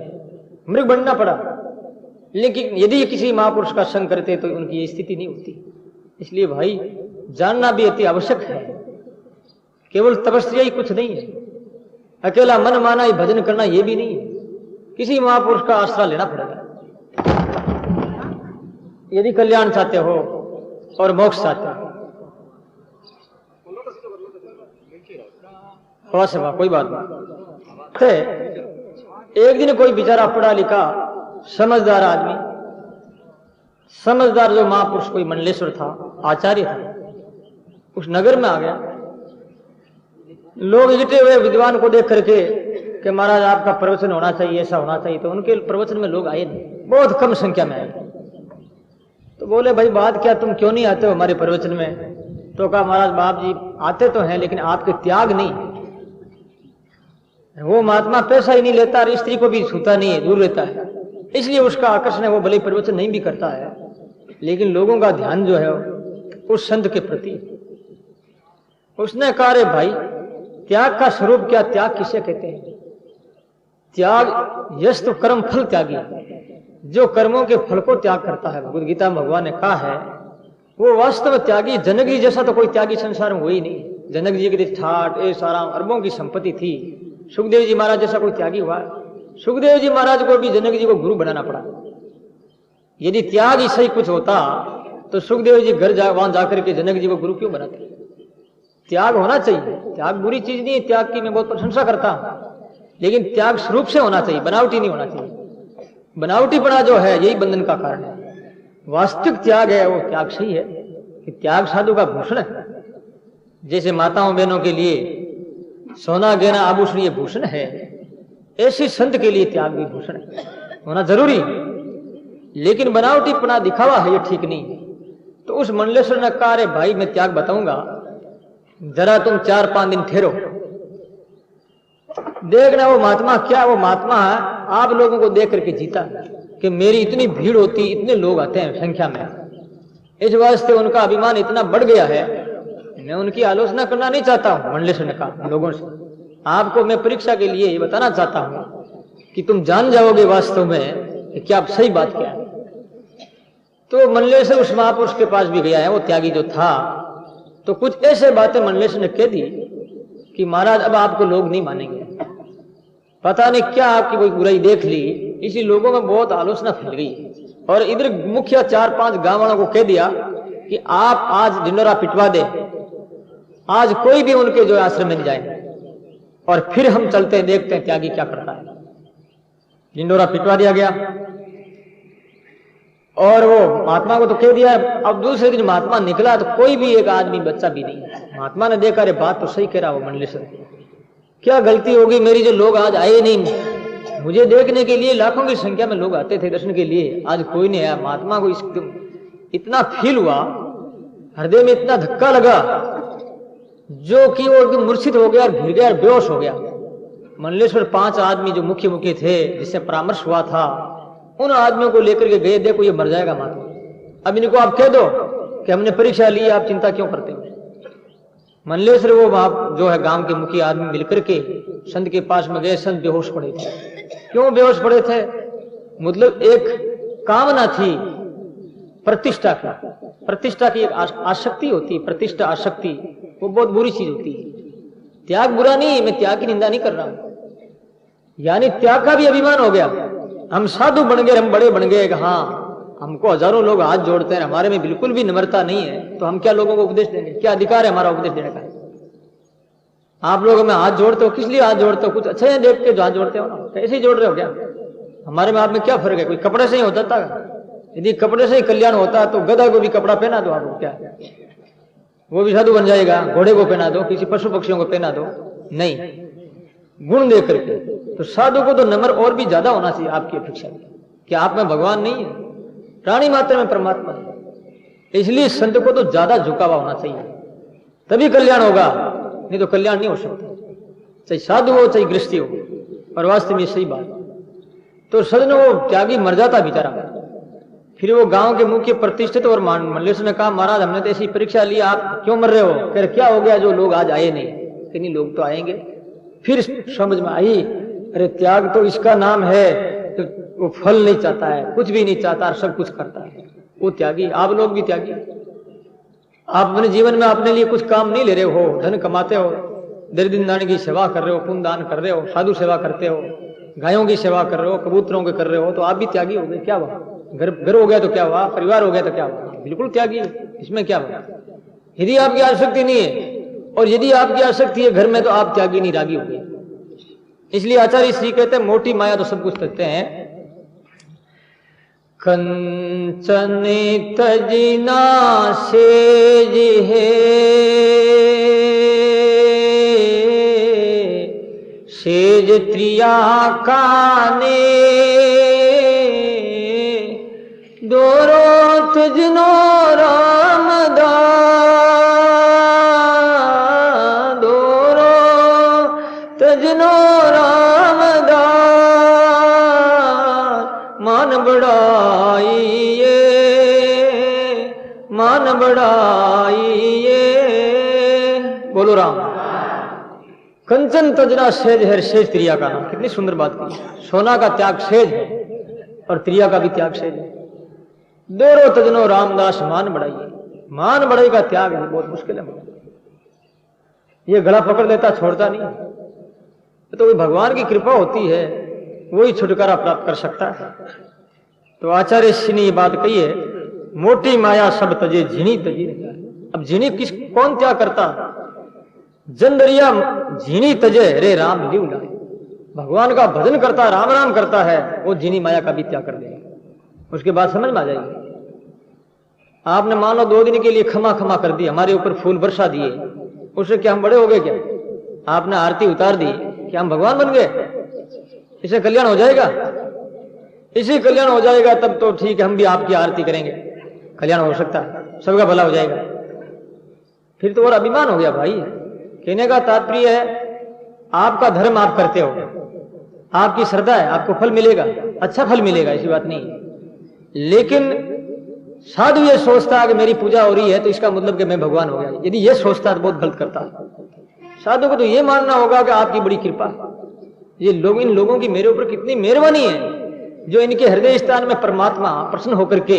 मृग बनना पड़ा। लेकिन यदि किसी महापुरुष का संग करते तो उनकी ये स्थिति नहीं होती। इसलिए भाई जानना भी अति आवश्यक है। केवल तपस्या ही कुछ नहीं है, अकेला मन माना ही भजन करना ये भी नहीं है। किसी महापुरुष का आश्रय लेना पड़ेगा यदि कल्याण चाहते हो और मोक्ष चाहते हो। कोई बात नहीं। एक दिन कोई बेचारा पढ़ा लिखा समझदार आदमी, समझदार जो महापुरुष कोई मंडलेश्वर था, आचार्य था, उस नगर में आ गया। लोग इकट्ठे हुए विद्वान को देख करके कि महाराज आपका प्रवचन होना चाहिए, ऐसा होना चाहिए। तो उनके प्रवचन में लोग आए नहीं, बहुत कम संख्या में आए। तो बोले भाई बात क्या, तुम क्यों नहीं आते हो हमारे प्रवचन में? तो कहा महाराज बाप जी आते तो हैं, लेकिन आपके त्याग नहीं। वो महात्मा पैसा ही नहीं लेता और स्त्री को भी छूता नहीं है, दूर रहता है, इसलिए उसका आकर्षण है। वो भले प्रवचन नहीं भी करता है, लेकिन लोगों का ध्यान जो है उस संत के प्रति। उसने कहा रे भाई त्याग का स्वरूप क्या, त्याग किसे कहते हैं? त्याग यश तो कर्म फल त्यागी, जो कर्मों के फल को त्याग करता है। भगवद गीता में भगवान ने कहा है वो वास्तव में त्यागी। जनक जी जैसा तो कोई त्यागी संसार में वही नहीं। जनक जी के ठाट सारा अरबों की संपत्ति थी। सुखदेव जी महाराज जैसा कोई त्यागी हुआ? सुखदेव जी महाराज को भी जनक जी को गुरु बनाना पड़ा। यदि त्याग ही सही कुछ होता तो सुखदेव जी घर वहां जाकर के जनक जी को गुरु क्यों बनाते? त्याग होना चाहिए, त्याग बुरी चीज नहीं है, त्याग की मैं बहुत प्रशंसा करता हूं, लेकिन त्याग स्वरूप से होना चाहिए, बनावटी नहीं होना चाहिए। बनावटीपना जो है यही बंधन का कारण है। वास्तविक त्याग है वो त्याग सही है कि त्याग साधु का भूषण है। जैसे माताओं बहनों के लिए सोना गहना आभूषण ये भूषण है, ऐसे संत के लिए त्याग भी भूषण है, होना जरूरी। लेकिन बनावटीपना दिखावा है ये ठीक नहीं। तो उस मंडलेश्वर ने कहा रे भाई मैं त्याग बताऊंगा, जरा तुम 4-5 दिन ठहरो, देखना वो महात्मा क्या। वो महात्मा आप लोगों को देख करके जीता कि मेरी इतनी भीड़ होती, इतने लोग आते हैं संख्या में, इस वास्ते उनका अभिमान इतना बढ़ गया है। मैं उनकी आलोचना करना नहीं चाहता हूं, मंडलेश्वर ने कहा लोगों से। आपको मैं परीक्षा के लिए ये बताना चाहता हूं कि तुम जान जाओगे वास्तव में कि क्या सही बात क्या है। तो मंडलेश्वर उस महापुरुष के पास भी गया है, वो त्यागी जो था। तो कुछ ऐसे बातें मंडलेश्वर ने कह दी कि महाराज अब आपको लोग नहीं मानेंगे। पता नहीं क्या आपकी कोई बुराई देख ली, इसी लोगों में बहुत आलोचना फैल गई और इधर मुखिया 4-5 गांव वालों को कह दिया कि आप आज ढिंडोरा पिटवा दे, आज कोई भी उनके जो आश्रम में नहीं जाए, और फिर हम चलते हैं, देखते हैं त्यागी क्या करता है। ढिंडोरा पिटवा दिया गया और वो महात्मा को तो कह दिया। अब दूसरे दिन महात्मा निकला तो कोई भी एक आदमी बच्चा भी नहीं। महात्मा ने देखा, अरे बात तो सही कह रहा वो मंडलेश्वर, क्या गलती होगी मेरी जो लोग आज आए नहीं। मुझे देखने के लिए लाखों की संख्या में लोग आते थे दर्शन के लिए, आज कोई नहीं आया। महात्मा को इतना फील हुआ, हृदय में इतना धक्का लगा जो कि वो एकदम मूर्छित हो गया और गिर गया और बेहोश हो गया। मंडलेश्वर 5 आदमी जो मुख्य थे जिससे परामर्श हुआ था, उन आदमियों को लेकर के गए, देखो ये मर जाएगा महात्मा, अब इनको आप कह दो कि हमने परीक्षा ली, आप चिंता क्यों करते हो। मंडलेश्वर वो वहां जो है गांव के मुखिया आदमी मिलकर के संत के पास में गए। संत बेहोश पड़े थे। क्यों बेहोश पड़े थे? मतलब एक कामना थी प्रतिष्ठा की। प्रतिष्ठा की एक आसक्ति होती है, प्रतिष्ठा आसक्ति, वो बहुत बुरी चीज होती है। त्याग बुरा नहीं, मैं त्याग की निंदा नहीं कर रहा हूं, यानी त्याग का भी अभिमान हो गया। हम साधु बन गए, हम बड़े बन गए, हाँ हमको हजारों लोग हाथ जोड़ते हैं, हमारे में बिल्कुल भी नम्रता नहीं है, तो हम क्या लोगों को उपदेश देंगे? क्या अधिकार है हमारा उपदेश देने का? आप लोग में हाथ जोड़ते हो, किस लिए हाथ जोड़ते हो? कुछ अच्छा है देख के जो हाथ जोड़ते हो ना, कैसे ही जोड़ रहे हो क्या? हमारे में आप में क्या फर्क है? कोई कपड़े से ही होता था? यदि कपड़े से ही कल्याण होता तो गधा को भी कपड़ा पहना दो, आपको क्या, वो भी साधु बन जाएगा। घोड़े को पहना दो, किसी पशु पक्षियों को पहना दो, नहीं, गुण देख करके। तो साधु को तो नम्र और भी ज्यादा होना चाहिए आपकी अपेक्षा में। क्या आप में भगवान नहीं है? प्राणी मात्र में परमात्मा है। इसलिए संत को तो ज्यादा झुकावा होना चाहिए, तभी कल्याण होगा, नहीं तो कल्याण नहीं हो सकता, चाहे साधु हो चाहे गृहस्थी हो। और वास्तव में सही बात। तो सदन वो त्यागी मर जाता बेचारा। फिर वो गांव के मुख्य प्रतिष्ठित और मंडलेश्वर ने कहा, महाराज हमने तो ऐसी परीक्षा ली, आप क्यों मर रहे हो? कह क्या हो गया जो लोग आज आए नहीं? कि नहीं, लोग तो आएंगे। फिर समझ में आई, अरे त्याग तो इसका नाम है, तो वो फल नहीं चाहता है, कुछ भी नहीं चाहता, सब कुछ करता है, वो त्यागी। आप लोग भी त्यागी। आप अपने जीवन में अपने लिए कुछ काम नहीं ले रहे हो, धन कमाते हो, दरिद्र की सेवा कर रहे हो, पुण्य दान कर रहे हो, साधु सेवा करते हो, गायों की सेवा कर रहे हो, कबूतरों के कर रहे हो, तो आप भी त्यागी हो गए। क्या हुआ? घर हो गया तो क्या हुआ? परिवार हो गया तो क्या हुआ? बिल्कुल त्यागी। इसमें क्या हुआ? यदि आपकी आसक्ति नहीं है, और यदि आपकी आसक्ति है घर में, तो आप त्यागी नहीं, रागी हो गए। इसलिए आचार्य श्री कहते हैं, मोटी माया तो सब कुछ करते हैं। कंचन तजना सेज है, सेज त्रिया काने, दोरो तजनो रामदा, दोरो तजनो रामदा, मान बढ़ाइए, मान बढ़ाइए। बोलो राम। कंचन तजना सेज है, सेज त्रिया का नाम। कितनी सुंदर बात की। सोना का त्याग सेज है और त्रिया का भी त्याग सेज है। दोरो तजनो रामदास, मान बढ़ाइए। मान बढ़ाई का त्याग है, बहुत मुश्किल है। ये गला पकड़ लेता, छोड़ता नहीं। तो भगवान की कृपा होती है, वही छुटकारा प्राप्त कर सकता है। तो आचार्य श्री ने ये बात कही है, मोटी माया सब तजे, झिनी तजी। अब झिनी किस कौन त्याग करता? जनदरिया झिनी तजे रे राम लिव लाए। भगवान का भजन करता, राम राम करता है, वो झिनी माया का भी त्याग कर देगा। उसके बाद समझ में आ जाएगी। आपने मान लो 2 दिन के लिए क्षमा क्षमा कर दी, हमारे ऊपर फूल बरसा दिए, उससे क्या हम बड़े हो गए? क्या आपने आरती उतार दी, क्या हम भगवान बन गए? इससे कल्याण हो जाएगा? इसी कल्याण हो जाएगा तब तो ठीक है, हम भी आपकी आरती करेंगे, कल्याण हो सकता है, सबका भला हो जाएगा। फिर तो और अभिमान हो गया भाई। कहने का तात्पर्य है, आपका धर्म आप करते हो, आपकी श्रद्धा है, आपको फल मिलेगा, अच्छा फल मिलेगा, ऐसी बात नहीं। लेकिन साधु ये सोचता है कि मेरी पूजा हो रही है तो इसका मतलब कि मैं भगवान हो गया, यदि ये सोचता है तो बहुत गलत करता है। साधु को तो ये मानना होगा कि आपकी बड़ी कृपा, ये लोग, इन लोगों की मेरे ऊपर कितनी मेहरबानी है, जो इनके हृदय स्थान में परमात्मा प्रसन्न होकर के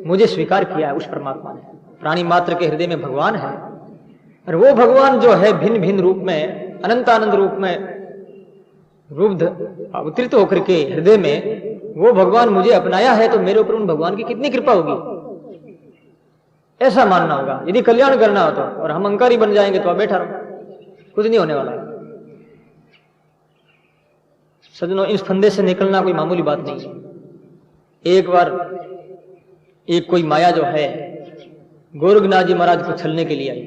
मुझे स्वीकार किया है। उस परमात्मा ने, प्राणी मात्र के हृदय में भगवान है, और वो भगवान जो है भिन्न भिन्न रूप में, अनंतानंद रूप में रूप अवतरित होकर के हृदय में वो भगवान मुझे अपनाया है तो मेरे ऊपर उन भगवान की कितनी कृपा होगी, ऐसा मानना होगा। यदि कल्याण करना हो तो, और हम अहंकारी बन जाएंगे तो आप बैठा रहो, कुछ नहीं होने वाला है। सजनों, इस फंदे से निकलना कोई मामूली बात नहीं है। एक बार एक कोई माया जो है गोरखनाथ जी महाराज को छलने के लिए आई।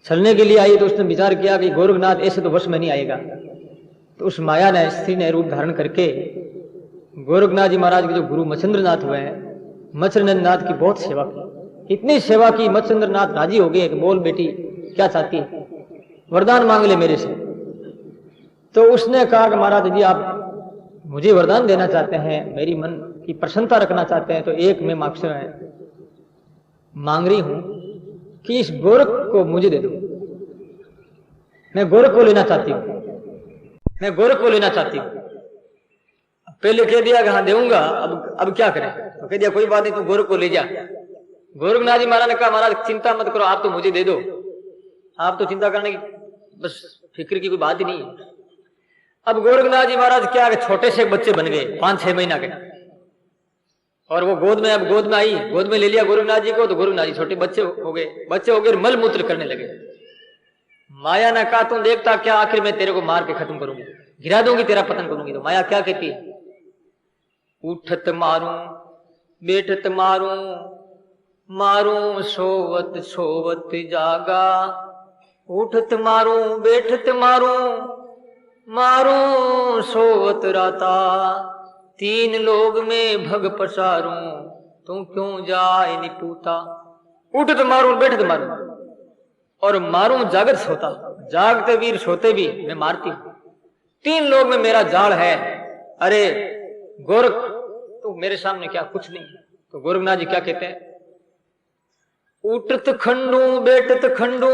छलने के लिए आई तो उसने विचार किया कि गोरखनाथ ऐसे तो वश में नहीं आएगा। तो उस माया ने, स्त्री ने रूप धारण करके गोरखनाथ जी महाराज के जो गुरु मच्छिंद्रनाथ हुए हैं, मच्छिंद्रनाथ की बहुत सेवा की। इतनी सेवा की मच्छिंद्रनाथ राजी हो गए कि बोल बेटी क्या चाहती है, वरदान मांग ले मेरे से। तो उसने कहा कि महाराज जी आप मुझे वरदान देना चाहते हैं, मेरी मन की प्रसन्नता रखना चाहते हैं, तो एक मैं मांग रही हूं कि इस गोरख को मुझे दे दो। मैं गोरख को लेना चाहती हूँ, मैं गोरख को लेना चाहती हूँ। पहले कह दिया कि हाँ देऊंगा, अब क्या करें? तो कह दिया कोई बात नहीं, तू गोरख को ले जा। गोरखनाथ जी महाराज ने कहा महाराज चिंता मत करो, आप तो मुझे दे दो, आप तो चिंता करने की बस फिक्र की कोई बात ही नहीं है। अब गोरखनाथ जी महाराज क्या छोटे से बच्चे बन गए, 5-6 महीना के, और वो गोद में, अब गोद में आई, गोद में ले लिया गोरखनाथ जी को, तो गोरखनाथ जी छोटे बच्चे हो गए, मल मूत्र करने लगे। माया ने कहा तुम देखता क्या, आखिर मैं तेरे को मार के खत्म करूंगी, गिरा दूंगी, तेरा पतन करूंगी। तो माया क्या कहती है, उठत मारूं बैठत मारूं, मारूं सोवत सोवत जागा, उठत मारूं बैठत मारूं, मारूं सोवत राता, तीन लोग में भग पसारूं, तू क्यों जाए निपूता। उठत मारूं बैठत मारूं, और मारूं जागत सोता, जागते वीर सोते भी मैं मारती हूं। तीन लोग में मेरा जाल है। अरे गोरख तो मेरे सामने क्या कुछ नहीं। तो गोरखनाथ जी क्या कहते हैं, उठत खंडू बैठत खंडू,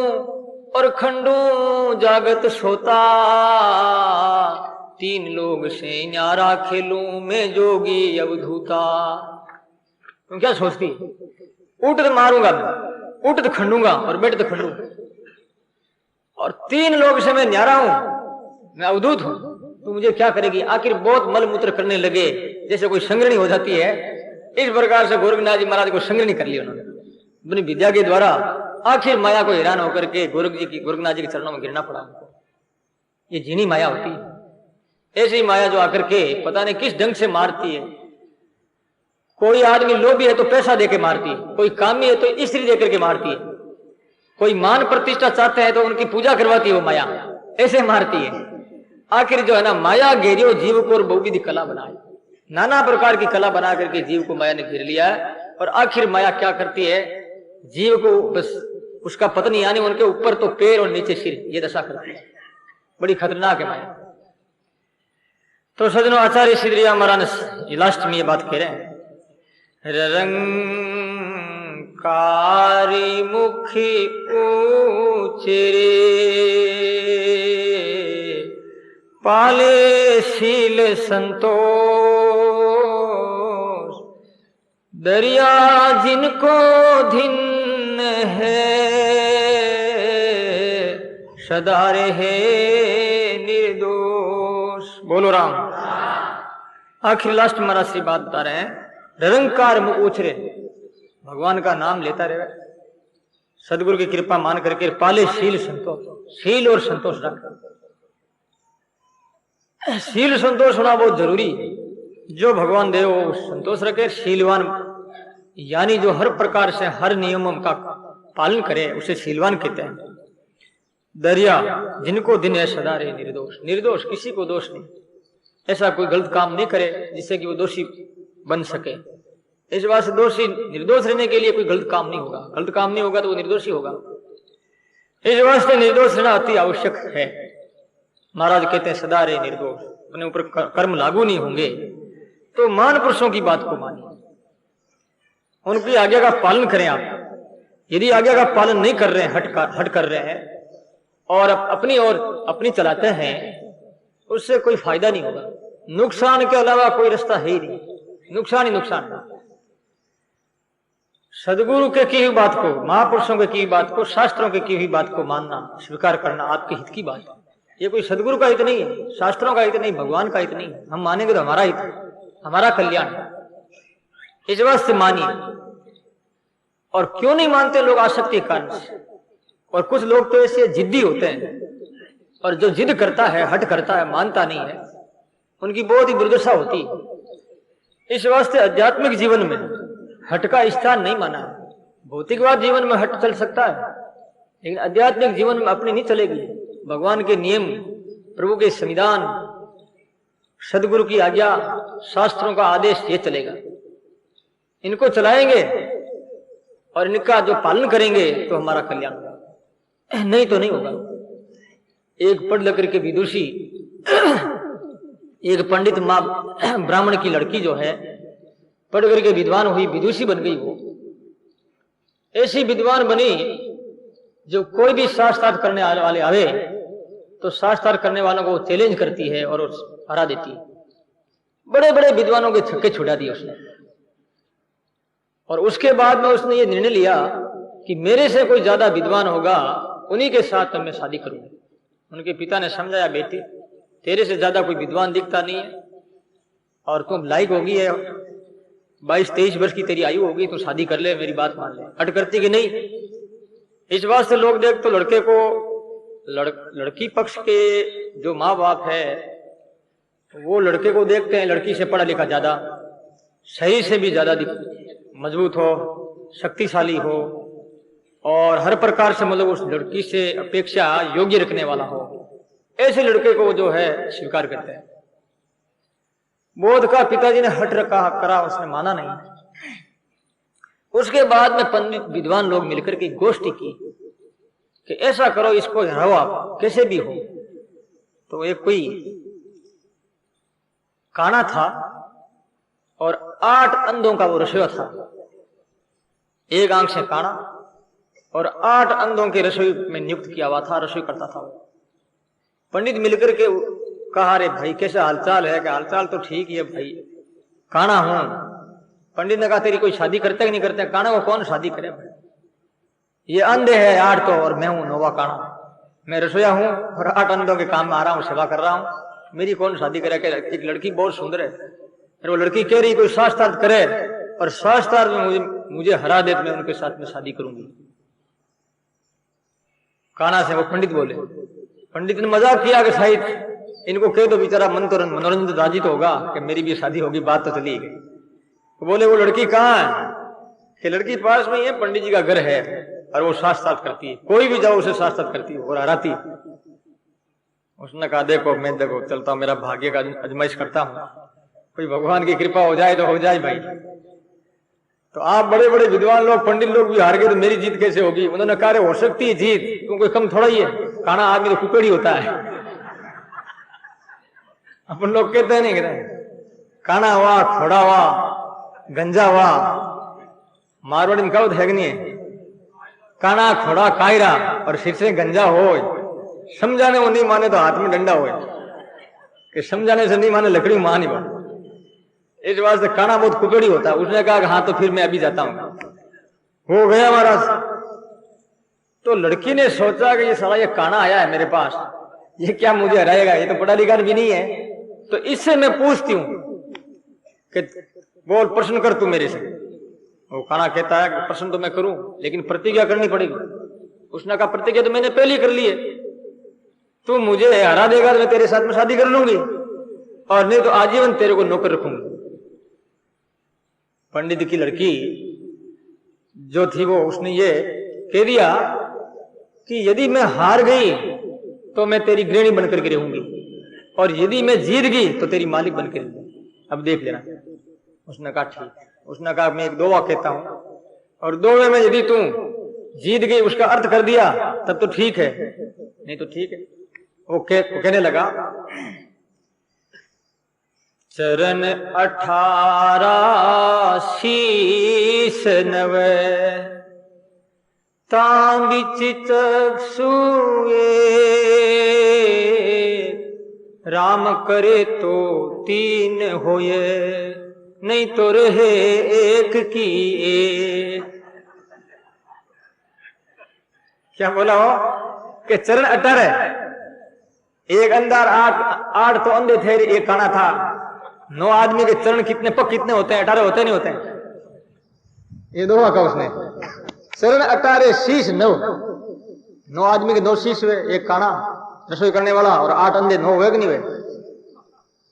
और खंडू जागत सोता, तीन लोग से न्यारा खेलूं मैं जोगी अवधूता। तुम क्या सोचती, उठत मारूंगा मैं, उठत खंडूंगा और बैठत खंडूंगा, और तीन लोग से मैं न्यारा हूं, मैं अवधूत हूं, तू मुझे क्या करेगी। आखिर बहुत मल मूत्र करने लगे, जैसे कोई संग्रहणी हो जाती है, इस प्रकार से गोरखनाथ जी महाराज को संग्रहणी कर लिया उन्होंने अपनी विद्या के द्वारा। आखिर माया को हैरान होकर के गोरखनाथ जी के चरणों में गिरना पड़ा उनको। ये जीनी माया होती है, ऐसी माया जो आकर के पता नहीं किस ढंग से मारती है। कोई आदमी लोभी है तो पैसा देके मारती है, कोई कामी है तो स्त्री देकर के मारती है, कोई मान प्रतिष्ठा चाहते हैं तो उनकी पूजा करवाती है वो माया, ऐसे मारती है। आखिर जो है ना, माया घेरियो जीव को और बहुविधि कला बनाए, नाना प्रकार की कला बना करके जीव को माया ने घेर लिया है। और आखिर माया क्या करती है, जीव को बस उसका पतन, यानी उनके ऊपर तो पैर और नीचे सिर, ये दशा करती है। बड़ी खतरनाक है माया। तो सजनों, आचार्य श्रीधर महाराज लास्ट में ये बात कह रहे हैं, रंकारी मुखी ऊंचे पाले शील संतोष, दरिया जिनको धिन है सदा रहे निर्दोष। बोलो राम। आखिर लास्ट महाराज श्री बात बता रहे हैं, निरंकार मुख उछरे, भगवान का नाम लेता रहे, सदगुरु की कृपा मान करके पाले शील संतोष, शील और संतोष रख। शील संतोष होना बहुत जरूरी, जो भगवान दे वो संतोष रखे। शीलवान यानी जो हर प्रकार से हर नियमों का पालन करे, उसे शीलवान कहते हैं। दरिया जिनको दिन है सदा रहे निर्दोष, निर्दोष किसी को दोष नहीं, ऐसा कोई गलत काम नहीं करे जिससे कि वो दोषी बन सके। इस बात से दोषी निर्दोष रहने के लिए कोई गलत काम नहीं होगा, गलत काम नहीं होगा तो वो निर्दोषी होगा। इस वास्ते निर्दोष रहना अति आवश्यक है। महाराज कहते हैं सदा रहे निर्दोष, अपने ऊपर कर्म लागू नहीं होंगे तो मान पुरुषों की बात को मानिए, उनकी आज्ञा का पालन करें। आप यदि आज्ञा का पालन नहीं कर रहे हैं, हट कर रहे हैं और अपनी ओर अपनी चलाते हैं, उससे कोई फायदा नहीं होगा। नुकसान के अलावा कोई रास्ता है ही नहीं, नुकसान ही नुकसान है। सदगुरु के की हुई बात को, महापुरुषों के की हुई बात को, शास्त्रों के की हुई बात को मानना, स्वीकार करना आपके हित की बात है। ये कोई सदगुरु का हित नहीं है, शास्त्रों का हित नहीं, भगवान का हित नहीं। हम मानेंगे तो हमारा हित है, हमारा कल्याण। इस वास्ते मानिए। और क्यों नहीं मानते लोग? आसक्ति के कारण से। और कुछ लोग तो ऐसे जिद्दी होते हैं, और जो जिद करता है, हट करता है, मानता नहीं है, उनकी बहुत ही दुर्दशा होती है। इस वास्ते आध्यात्मिक जीवन में हट का स्थान नहीं माना है। भौतिकवाद जीवन में हट चल सकता है, लेकिन आध्यात्मिक जीवन में अपनी नहीं चलेगी। भगवान के नियम, प्रभु के संविधान, सदगुरु की आज्ञा, शास्त्रों का आदेश, ये चलेगा। इनको चलाएंगे और इनका जो पालन करेंगे तो हमारा कल्याण होगा, नहीं तो नहीं होगा। एक पढ़ लिख करके विदुषी, एक पंडित माँ ब्राह्मण की लड़की जो है पढ़ करके विद्वान हुई, विदुषी बन गई। वो ऐसी विद्वान बनी जो कोई भी शास्त्रार्थ करने वाले आवे तो शास्त्रार्थ करने वालों को चैलेंज करती है और हरा देती है। बड़े बड़े विद्वानों के छक्के छुड़ा दिए उसने। और उसके बाद में उसने ये निर्णय लिया कि मेरे से कोई ज्यादा विद्वान होगा, उन्हीं के साथ मैं शादी करूंगा। उनके पिता ने समझाया, बेटे तेरे से ज्यादा कोई विद्वान दिखता नहीं है, और तुम लायक होगी है, 22-23 वर्ष की तेरी आयु होगी, तो शादी कर ले, मेरी बात मान ले। हट करती कि नहीं। इस बात से लोग देख तो लड़के को, लड़की पक्ष के जो माँ बाप है वो लड़के को देखते हैं लड़की से पढ़ा लिखा ज्यादा, शरीर से भी ज्यादा मजबूत हो, शक्तिशाली हो, और हर प्रकार से मतलब उस लड़की से अपेक्षा योग्य रखने वाला हो। ऐसे लड़के को जो है स्वीकार करते हैं। बोध का पिताजी ने हट रखा करा, उसने माना नहीं। उसके बाद में पंडित विद्वान लोग मिलकर के गोष्ठी की कि ऐसा करो, इसको हराओ आप कैसे भी हो। तो एक कोई काना था और 8 अंधों का वो रसोईया था। एक आंख से काना और 8 अंधों के रसोई में नियुक्त किया हुआ था, रसोई करता था। पंडित मिलकर के कहा, रे भाई कैसा हालचाल है? कि हालचाल तो ठीक ही है भाई, काना हूं। पंडित ने कहा, तेरी कोई शादी करते कि नहीं करते? काना को कौन शादी करे भाई, ये अंधे है 8 तो, और मैं हूं 9वां काना। मैं रसोईया हूं और 8 अंधों के काम में आ रहा हूं, सेवा कर रहा हूं, मेरी कौन शादी करे? एक लड़की बहुत सुंदर है, फिर वो लड़की कह रही कोई शास्त्रार्थ करे और शास्त्रार्थ में मुझे हरा दे तो मैं उनके साथ में शादी करूंगी। काना से वो पंडित बोले। पंडित ने मजाक किया कि शायद इनको कह दो, बेचारा मनोरंजन राजी तो होगा कि मेरी भी शादी होगी, बात तो चली। तो बोले वो लड़की कहाँ है? कि लड़की पास में ही है, पंडित जी का घर है, और वो शास्त्रार्थ करती है, कोई भी जाओ उसे शास्त्रार्थ करती है और हराती। उसने कहा, देखो मैं देखो चलता हूं, मेरा भाग्य का आजमाइश करता हूं, कोई भगवान की कृपा हो जाए तो हो जाए भाई। तो आप बड़े बड़े विद्वान लोग, पंडित लोग भी हार गए तो मेरी जीत कैसे होगी? उन्होंने कहा, हो सकती है जीत, तुम कोई कम थोड़ा ही है, काना आदमी तो कुकड़ी होता है। अपन लोग कहते हैं नहीं, कहते काना हुआ, खोड़ा हुआ, गंजा हुआ, मारवाड़ी में कहावत है कि नहीं है? काना खोड़ा कायरा और सिर से गंजा हो। समझाने वो नहीं माने तो हाथ में डंडा हो, कि समझाने से नहीं माने लकड़ी मान नहीं बन। इस वास्ते काना बहुत कुकड़ी होता है। उसने कहा कि हाँ तो फिर मैं अभी जाता हूं। हो गया महाराज। तो लड़की ने सोचा कि ये साला ये काना आया है मेरे पास, ये क्या मुझे हराएगा, ये तो पढ़ा लिखा भी नहीं है, तो इससे मैं पूछती हूं कि बोल प्रश्न कर तू मेरे से। वो काना कहता है कि प्रश्न तो मैं करूं लेकिन प्रतिज्ञा करनी पड़ेगी। उसने कहा, प्रतिज्ञा तो मैंने पहले कर ली है, तू मुझे हरा देगा तो मैं तेरे साथ में शादी कर लूंगी, और नहीं तो आजीवन तेरे को नौकर रखूंगी। पंडित की लड़की जो थी वो उसने ये कह दिया कि यदि मैं हार गई तो मैं तेरी गृहिणी बनकर के रहूंगी, और यदि मैं जीत गई तो तेरी मालिक बनकर रहूंगी, अब देख लेना। उसने कहा ठीक। उसने कहा, मैं एक दोवा कहता हूं, और दोवे में यदि तू जीत गई उसका अर्थ कर दिया तब तो ठीक है, नहीं तो ठीक है। वो कहने लगा, चरण 18 शीस 9 तांबिच चक्षुए, राम करे तो 3 होए, नहीं तो रहे एक की एक। क्या बोला हो कि चरण 18, एक अंदर 8 तो अंधे थे, एक काना था, 9 आदमी के चरण कितने पग कितने होते हैं? 18 होते नहीं होते हैं? ये दोहा का उसने चरण 18 शीश 9 आदमी के 9 शीश हुए, एक काना रसोई करने वाला और 8 अंधे 9 हुए कि नहीं हुए?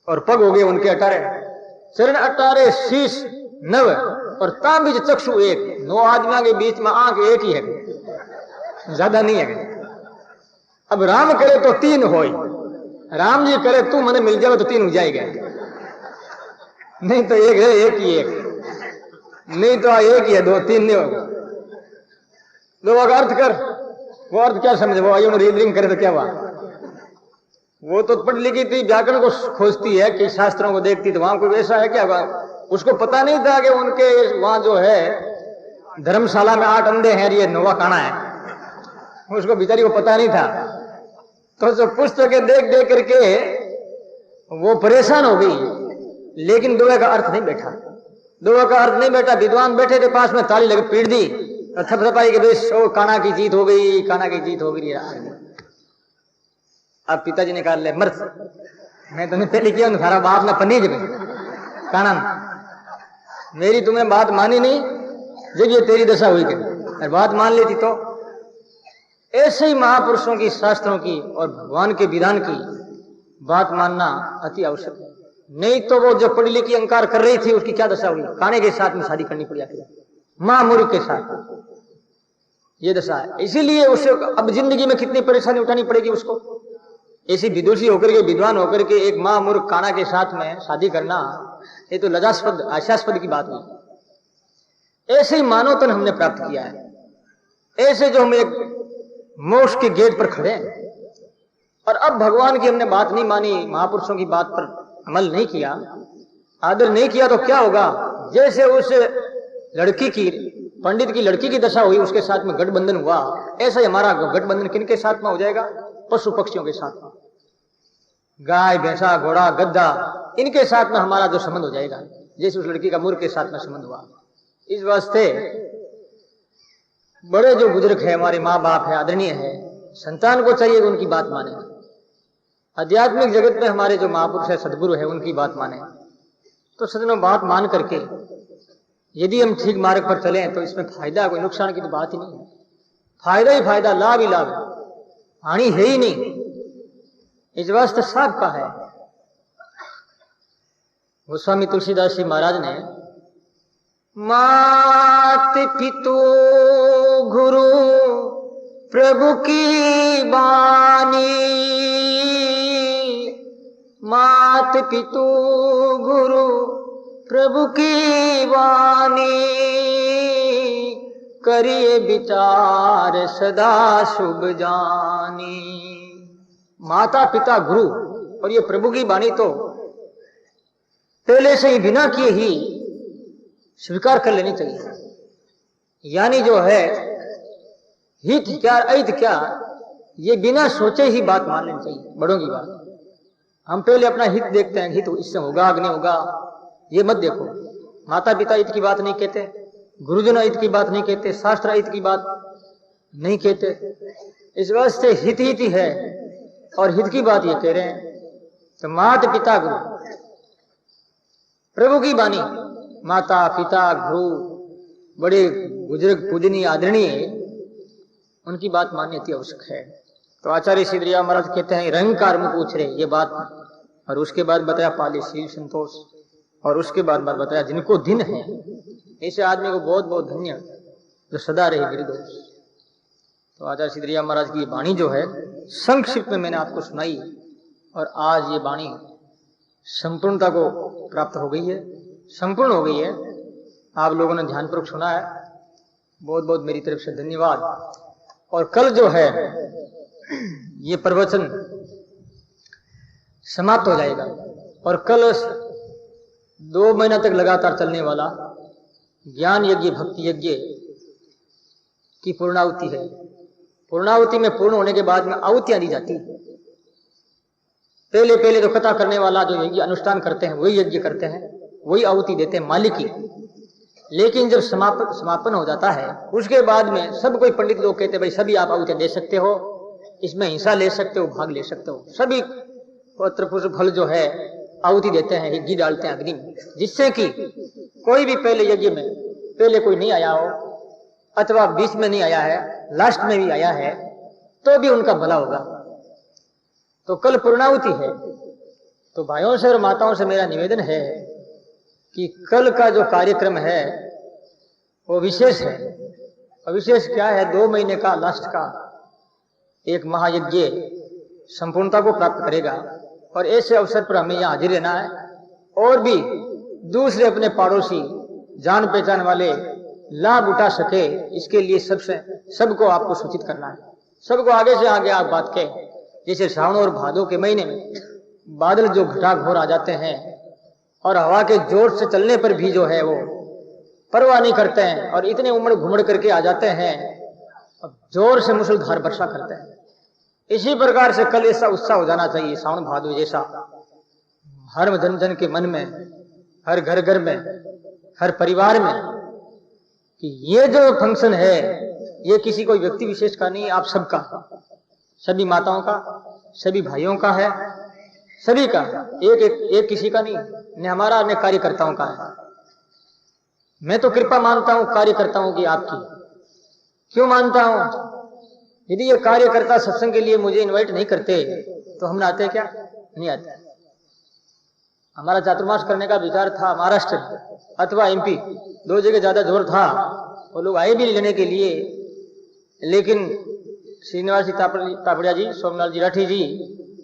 और पग हो गए उनके 18। चरण 18 शीश 9 और तांबिज चक्षु 1। 9 आदमियों के बीच में आंख एक ही है, ज्यादा नहीं है। अब राम करे तो 3 हो, राम जी करे तू मने मिल जाए तो 3 हो जाएगा, नहीं तो एक है, एक ही एक, नहीं तो एक ही है, 2 3 नहीं होगा। दो का अर्थ कर, वो अर्थ क्या समझे? वो आयु रीडिंग करे तो क्या हुआ? वो तो पढ़ लिखी थी, व्याकरण को खोजती है कि शास्त्रों को देखती, तो वहां कोई वैसा है क्या? उसको पता नहीं था कि उनके वहां जो है धर्मशाला में 8 अंधे हैं, ये 9वां काना है। उसको बेचारी को पता नहीं था, तो जो पुस्तकें देख देख करके वो परेशान हो गई, लेकिन दोहे का अर्थ नहीं बैठा। दोहे का अर्थ नहीं बैठा। विद्वान बैठे थे पास में, ताली लगे पीट दी, थपथपाई के बेश, ओ काना की जीत हो गई, काना की जीत हो गई। अब पिताजी ने कहा, ले मर्द, मैं तुम्हें पहले किया थारा बाप ना पनीज में काना, मेरी तुम्हें बात मानी नहीं, जब ये तेरी दशा हुई कि बात मान लेती तो। ऐसे ही महापुरुषों की, शास्त्रों की और भगवान के विधान की बात मानना अति आवश्यक है। नहीं तो वो जो पढ़ी लिखी अहंकार कर रही थी, उसकी क्या दशा हुई? काने के साथ में शादी करनी पड़ी आखिर, मां मूर्ख के साथ, ये दशा है। इसीलिए उसे अब जिंदगी में कितनी परेशानी उठानी पड़ेगी उसको। ऐसी विदुषी होकर के, विद्वान होकर के एक मां मूर्ख काना के साथ में शादी करना, ये तो लज्जास्पद, हास्यास्पद की बात हुई। ऐसे ही मानवतन हमने प्राप्त किया है, ऐसे जो हम एक मोक्ष के गेट पर खड़े हैं, और अब भगवान की हमने बात नहीं मानी, महापुरुषों की बात पर अमल नहीं किया, आदर नहीं किया, तो क्या होगा? जैसे उस लड़की की, पंडित की लड़की की दशा हुई, उसके साथ में गठबंधन हुआ, ऐसा ही हमारा गठबंधन किनके साथ में हो जाएगा? पशु पक्षियों के साथ में, गाय भैंसा घोड़ा गद्दा, इनके साथ में हमारा जो संबंध हो जाएगा, जैसे उस लड़की का मूर्ख के साथ में संबंध हुआ। इस वास्ते बड़े जो बुजुर्ग है, हमारे माँ बाप है, आदरणीय है, संतान को चाहिए कि उनकी बात माने। आध्यात्मिक जगत में हमारे जो महापुरुष है, सदगुरु है, उनकी बात माने। तो सदनों बात मान करके यदि हम ठीक मार्ग पर चलें तो इसमें फायदा, कोई नुकसान की तो बात ही नहीं है। फायदा ही फायदा, लाभ ही लाभ, हानि है ही नहीं। इस वास्ते साफ का है गोस्वामी तुलसीदास जी महाराज ने, मात पितु गुरु प्रभु की बानी, मात पितु गुरु प्रभु की वाणी, करिए विचार सदा शुभ जानी। माता पिता गुरु और ये प्रभु की वाणी तो पहले से ही बिना किए ही स्वीकार कर लेनी चाहिए। यानी जो है हित क्या अहित क्या, ये बिना सोचे ही बात मान लेनी चाहिए, बड़ों की बात। हम पहले अपना हित देखते हैं, हित इससे होगा कि नहीं होगा, ये मत देखो। माता पिता हित की बात नहीं कहते, गुरुजन हित की बात नहीं कहते, शास्त्र हित की बात नहीं कहते। इस वास्ते हित हित ही है और हित की बात ये कह रहे हैं। तो माता पिता गुरु प्रभु की वाणी, माता पिता गुरु बड़े बुजुर्ग पूजनीय आदरणीय, उनकी बात माननी अति आवश्यक है। तो आचार्य सिद्धरिया महाराज कहते हैं, रंगकार में पूछ रहे ये बात, और उसके बाद बताया पाली शील संतोष, और उसके बाद बताया जिनको दिन है, ऐसे आदमी को बहुत बहुत धन्य जो सदा रहे निर्दोष। तो आचार्य सिद्धरिया महाराज की वाणी जो है संक्षिप्त में मैंने आपको सुनाई, और आज ये वाणी संपूर्णता को प्राप्त हो गई है, संपूर्ण हो गई है। आप लोगों ने ध्यानपूर्वक सुना है, बहुत बहुत मेरी तरफ से धन्यवाद। और कल जो है ये प्रवचन समाप्त हो जाएगा, और कल 2 महीना तक लगातार चलने वाला ज्ञान यज्ञ भक्ति यज्ञ की पूर्णाहुति है। पूर्णाहुति में पूर्ण होने के बाद में आहुतियां दी जाती है। पहले तो कथा करने वाला जो यज्ञ अनुष्ठान करते हैं वही यज्ञ करते हैं, वही आहुति देते हैं मालिक की। लेकिन जब समापन हो जाता है उसके बाद में सब कोई पंडित लोग कहते हैं भाई सभी आप आहुतियां दे सकते हो, इसमें हिस्सा ले सकते हो, भाग ले सकते हो। सभी पत्र पुष्प फल जो है आहुति देते हैं, घी डालते हैं अग्नि में, जिससे कि कोई भी पहले यज्ञ में पहले कोई नहीं आया हो अथवा बीच में नहीं आया है, लास्ट में भी आया है, तो भी उनका भला होगा। तो कल पूर्णाहुति है, तो भाइयों से और माताओं से मेरा निवेदन है कि कल का जो कार्यक्रम है वो विशेष है। और विशेष क्या है, 2 महीने का लास्ट का एक महायज्ञ संपूर्णता को प्राप्त करेगा। और ऐसे अवसर पर हमें यहाँ हाजिर रहना है और भी दूसरे अपने पड़ोसी जान पहचान वाले लाभ उठा सके, इसके लिए सबको आपको सूचित करना है। सबको आगे से आगे आप बात कहें। जैसे सावन और भादों के महीने में बादल जो घटाघोर आ जाते हैं और हवा के जोर से चलने पर भी जो है वो परवाह नहीं करते हैं और इतने उमड़ घुमड़ करके आ जाते हैं, अब जोर से मूसलाधार वर्षा करते हैं। इसी प्रकार से कल ऐसा उत्साह हो जाना चाहिए सावन भादो जैसा, हर जन जन के मन में, हर घर घर में, हर परिवार में, कि ये जो फंक्शन है ये किसी कोई व्यक्ति विशेष का नहीं, आप सबका, सभी माताओं का, सभी भाइयों का है, सभी का, एक किसी का नहीं, न हमारा न कार्यकर्ताओं का है। मैं तो कृपा मानता हूं कार्यकर्ताओं की, आपकी। क्यों मानता हूं? यदि ये कार्यकर्ता सत्संग के लिए मुझे इनवाइट नहीं करते तो हम आते क्या? नहीं आते। हमारा चातुर्मास करने का विचार था, महाराष्ट्र अथवा एमपी, 2 जगह ज्यादा जोर था, वो लोग आए भी लेने के लिए, लेकिन श्रीनिवास जी तापड़िया जी, सोमलाल जी राठी जी,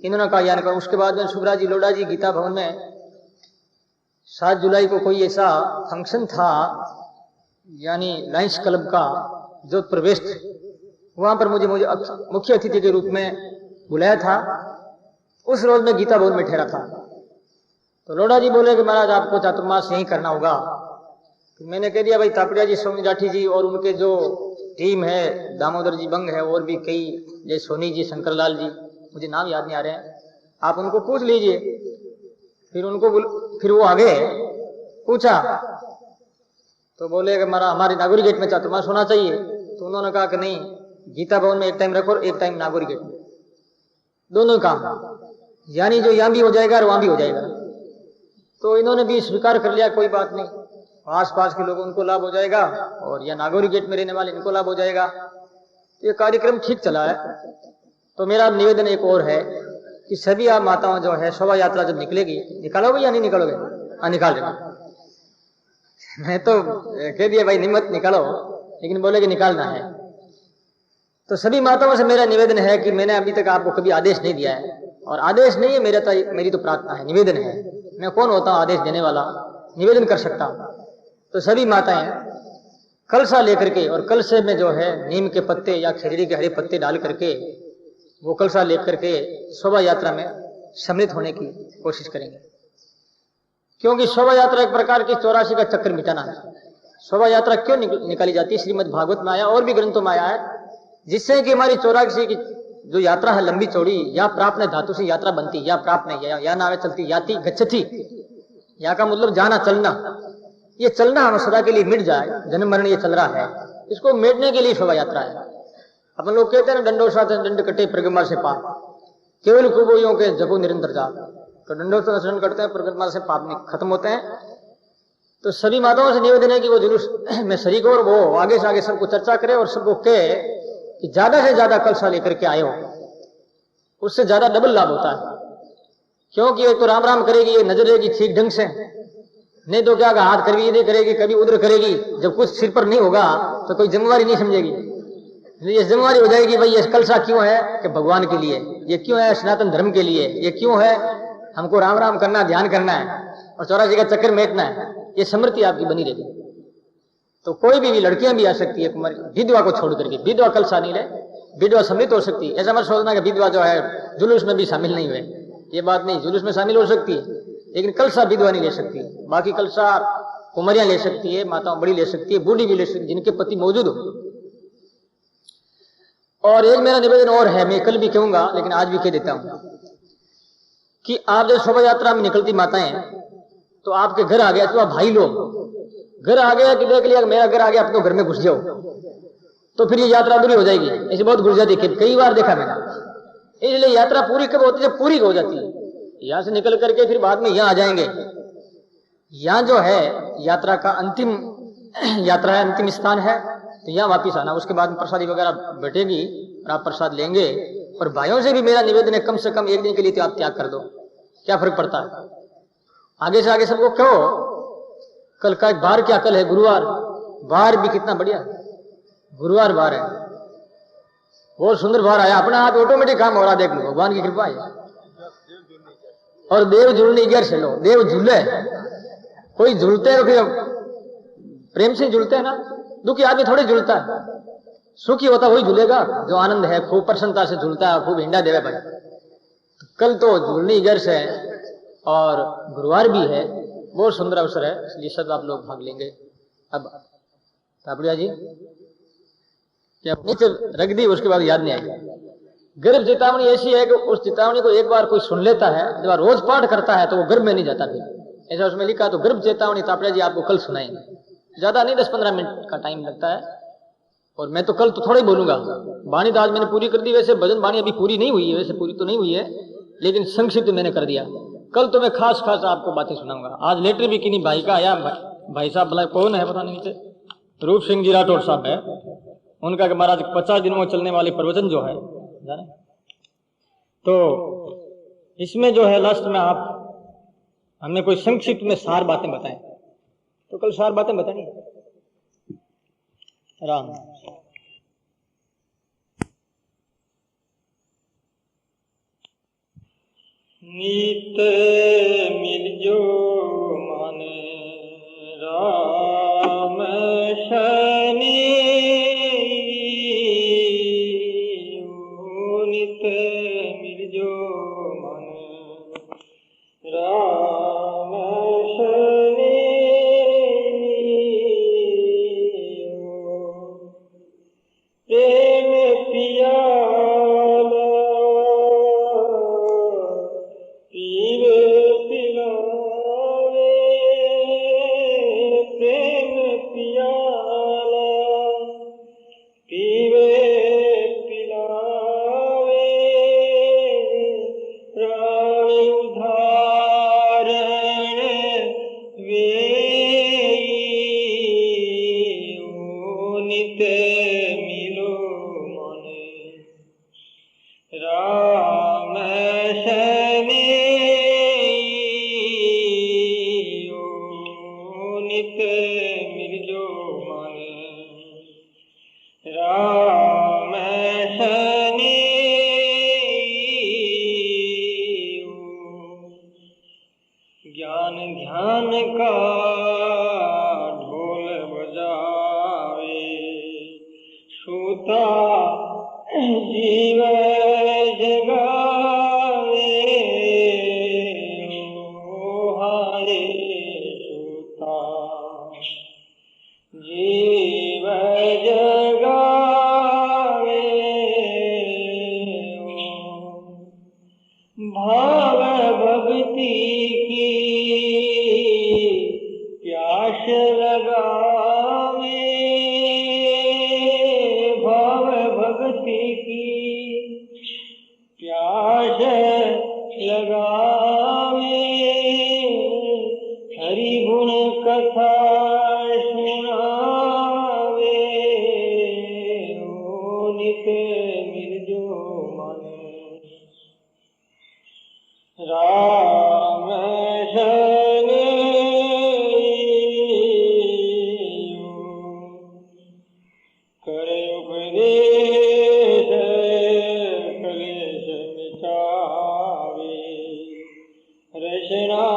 इन्होंने कहा यान कर। उसके बाद में सुब्रा जी लोढ़ा जी गीता भवन में 7 जुलाई को कोई ऐसा फंक्शन था, यानी लायंस क्लब का जो प्रवेश, वहां पर मुझे मुख्य अतिथि के रूप में बुलाया था। उस रोज मैं गीता भवन में ठहरा था। तो लोढ़ा जी बोले कि महाराज आपको चातुर्मास यही करना होगा। तो मैंने कह दिया भाई तापड़िया जी, सोनी राठी जी और उनके जो टीम है, दामोदर जी बंग है और भी कई, जैसे सोनी जी, शंकरलाल जी, मुझे नाम याद नहीं आ रहे हैं, आप उनको पूछ लीजिए। फिर वो आगे पूछा तो बोले कि हमारे नागौरी गेट में चातुर्मास होना चाहिए। तो उन्होंने कहा कि नहीं, गीता भवन में एक टाइम रखो और एक टाइम नागौरी गेट में, दोनों काम, यानी जो यहां भी हो जाएगा और वहां भी हो जाएगा। तो इन्होंने भी स्वीकार कर लिया, कोई बात नहीं, आसपास के लोगों उनको लाभ हो जाएगा और या नागौरी गेट में रहने वाले इनको लाभ हो जाएगा। ये कार्यक्रम ठीक चला है। तो मेरा निवेदन एक और है कि सभी आप माताओं जो है, शोभा यात्रा जब निकलेगी, निकालोगे या नहीं निकालोगे? हाँ, निकाल देना। मैं तो कह दिया भाई निमत निकालो, लेकिन बोले कि निकालना है। तो सभी माताओं से मेरा निवेदन है कि मैंने अभी तक आपको कभी आदेश नहीं दिया है, और आदेश नहीं है मेरी तो प्रार्थना है, निवेदन है। मैं कौन होता हूं आदेश देने वाला, निवेदन कर सकता हूं। तो सभी माताएं कलसा लेकर के, और कलसे में जो है नीम के पत्ते या खेजड़ी के हरे पत्ते डाल करके वो कलसा लेकर के शोभा यात्रा में सम्मिलित होने की कोशिश करेंगे। क्योंकि शोभा यात्रा एक प्रकार की 84 का चक्कर मिटाना है। शोभा यात्रा क्यों निकाली जाती है? श्रीमद् भागवत में आया और भी ग्रंथों में आया है, जिससे कि हमारी 84 की जो यात्रा है लंबी चौड़ी, या प्राप्त धातु से यात्रा बनती, या प्राप्त नहीं, या नावे चलती, याति गच्छति, या का मतलब जाना, चलना। ये चलना हम सदा के लिए मिट जाए, जन्म मरण ये चल रहा है, इसको मिटने के लिए शोभा यात्रा है। अपन लोग कहते हैं ना, दंडो साथ दंड कटे परिक्रमा से पाप, केवल कुबोइयों के जपो निरंतर जाप। तो दंडो से करते हैं, परिक्रमा से पाप खत्म होते हैं। तो सभी माताओं से निवेदन है कि वो जुलूस में शरीक हो और वो आगे से आगे सबको चर्चा करे और सबको कहे कि ज्यादा से ज्यादा कलसा लेकर के आए हो, उससे ज्यादा डबल लाभ होता है। क्योंकि ये तो राम राम करेगी, ये नजर रहेगी ठीक ढंग से, नहीं तो क्या हाथ कभी इधर करेगी, कभी उधर करेगी। जब कुछ सिर पर नहीं होगा तो कोई जिम्मेवारी नहीं समझेगी। ये जिम्मेवारी हो जाएगी, भाई ये कलसा क्यों है? कि भगवान के लिए। ये क्यों है? सनातन धर्म के लिए। ये क्यों है? हमको राम राम करना, ध्यान करना है और 84 का चक्कर मेटना है। ये समृद्धि आपकी बनी रहेगी। तो कोई भी लड़कियां भी आ सकती है कुमारी, विधवा को छोड़ करके। विधवा कलसा नहीं ले, विधवा सम्मिलित हो सकती है। ऐसा मत सोचना कि विधवा जो है जुलूस में भी शामिल नहीं हुए, ये बात नहीं। जुलूस में शामिल हो सकती है, लेकिन कलसा विधवा नहीं ले सकती। बाकी कलसा कुमारियां ले सकती है, माताओं बड़ी ले सकती है, बूढ़ी भी ले सकती है, जिनके पति मौजूद हो। और एक मेरा निवेदन और है, मैं कल भी कहूंगा लेकिन आज भी कह देता हूं कि आप जब शोभा यात्रा में निकलती माताएं, तो आपके घर आ गया, तो आप भाई लोग घर आ गया कि देख लिया मेरा घर आ गया, अपने घर में घुस जाओ, तो फिर ये यात्रा पूरी हो जाएगी। ऐसे बहुत घुस जाती है, कई बार देखा मैंने। इसलिए यात्रा पूरी कब होती है? जब पूरी हो जाती है। यहां से निकल करके फिर बाद में यहाँ आ जाएंगे। यहाँ जो है यात्रा का अंतिम यात्रा है, अंतिम स्थान है, तो यहाँ वापिस आना। उसके बाद में प्रसादी वगैरह बैठेगी और आप प्रसाद लेंगे। और भाइयों से भी मेरा निवेदन है, कम से कम एक दिन के लिए तो आप त्याग कर दो, क्या फर्क पड़ता है। आगे से आगे सबको कहो कल का बार क्या, कल है गुरुवार, बार भी कितना बढ़िया गुरुवार बार है, बहुत सुंदर बार आया, अपना हाथ ऑटोमेटिक काम हो रहा, देख लो भगवान की कृपा है। और देव झूलने गैर से लो, देव झूले, कोई झूलते है तो फिर प्रेम से झूलते हैं ना, दुखी आदमी थोड़ी झूलता है, सुखी होता वही झूलेगा जो आनंद है, खूब प्रसन्नता से झूलता है, खूब हिंडा देवे भाई। तो कल तो झूलनी घर से है और गुरुवार भी है, बहुत सुंदर अवसर है, इसलिए सब आप लोग भाग लेंगे। अब तापड़िया जी क्या नीचे रख दी, उसके बाद याद नहीं आएगी। गर्भ चेतावनी ऐसी है कि उस चेतावनी को एक बार कोई सुन लेता है, जब रोज पाठ करता है तो वो गर्भ में नहीं जाता, फिर ऐसा उसमें लिखा। तो गर्भ चेतावनी तापड़िया जी आपको कल सुनाएंगे, ज्यादा नहीं, 10-15 मिनट का टाइम लगता है। और मैं तो कल तो थोड़ा ही बोलूंगा, वाणी तो आज मैंने पूरी कर दी। वैसे भजन वाणी अभी पूरी नहीं हुई है, वैसे पूरी तो नहीं हुई है, लेकिन संक्षिप्त मैंने कर दिया। कल तो मैं खास आपको बातें सुनाऊंगा। आज लेटर भी किन्हीं भाई का आया, भाई साहब भला कौन है पता नहीं, नीचे रूप सिंह जी राठौर साहब है, उनका कि महाराज 50 दिनों में चलने वाले प्रवचन जो है जाने, तो इसमें जो है लास्ट में आप हमने कोई संक्षिप्त में सार बातें बताएं, तो कल सार बातें बतानी राम। नीत मिलजो माने राम शनि, नित मिलजो माने राम शनि, प्रेम पियाला पीवे पिलावे, प्रेम पियाला पीवे पिलावे, प्राण उधारण वेई, नित मिलो माने राम शनि, नित मिलजो माने राम शनि। ज्ञान ध्यान का ढोल बजावे, सूता जीव जगावे, हारे सूता जीव जगावे, भाव भक्ति की प्यास लगावे, भाव भक्ति की प्यास लगावे, हरि गुण कथा सुनावे, नित मिलजो माने राम शनि, करे उपदेश कलेश मिटावे, रचना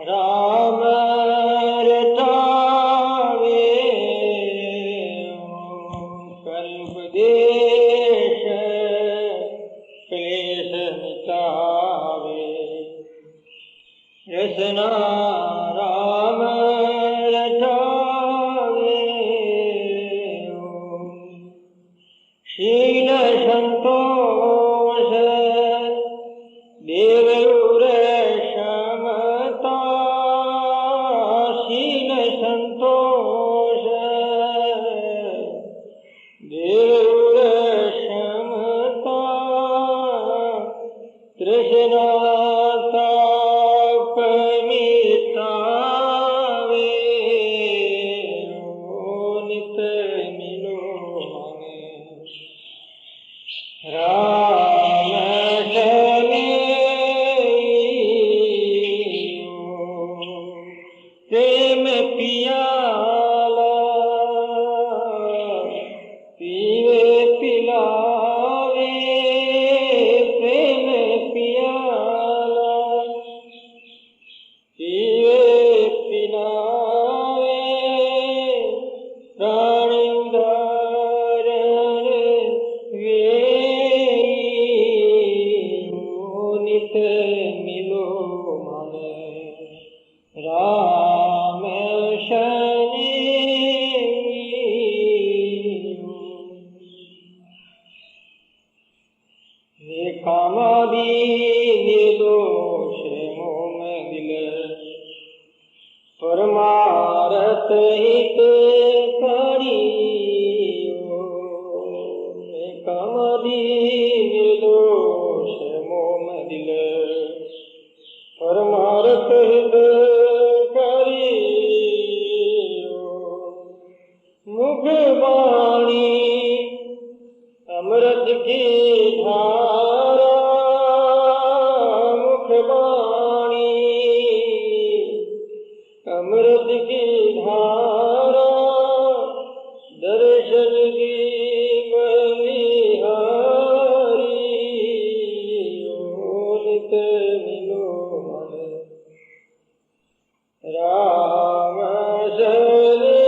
राम रटावे, करे उपदेश क्लेश मिटावे, रचना राम रटावे, शील संतोष देवयुर क्षमता, शील संतोष देवयुर क्षमता, तृष्णा राम शनि प्रेम पियाला पीवे पिलावे प्रेम पियाला पीवे पिलावे प्राण उदारण नित मिलो मन राम शनि कामादि निर्दोष मोम दिल परमारथ हित करियो कामादि निर्दोष मोम दिल परमारथ हित करियो मुख वाणी अमृत की धारा मुख वाणी अमृत की धारा दर्शन की बलिहारी नित मिलो मन राम शनि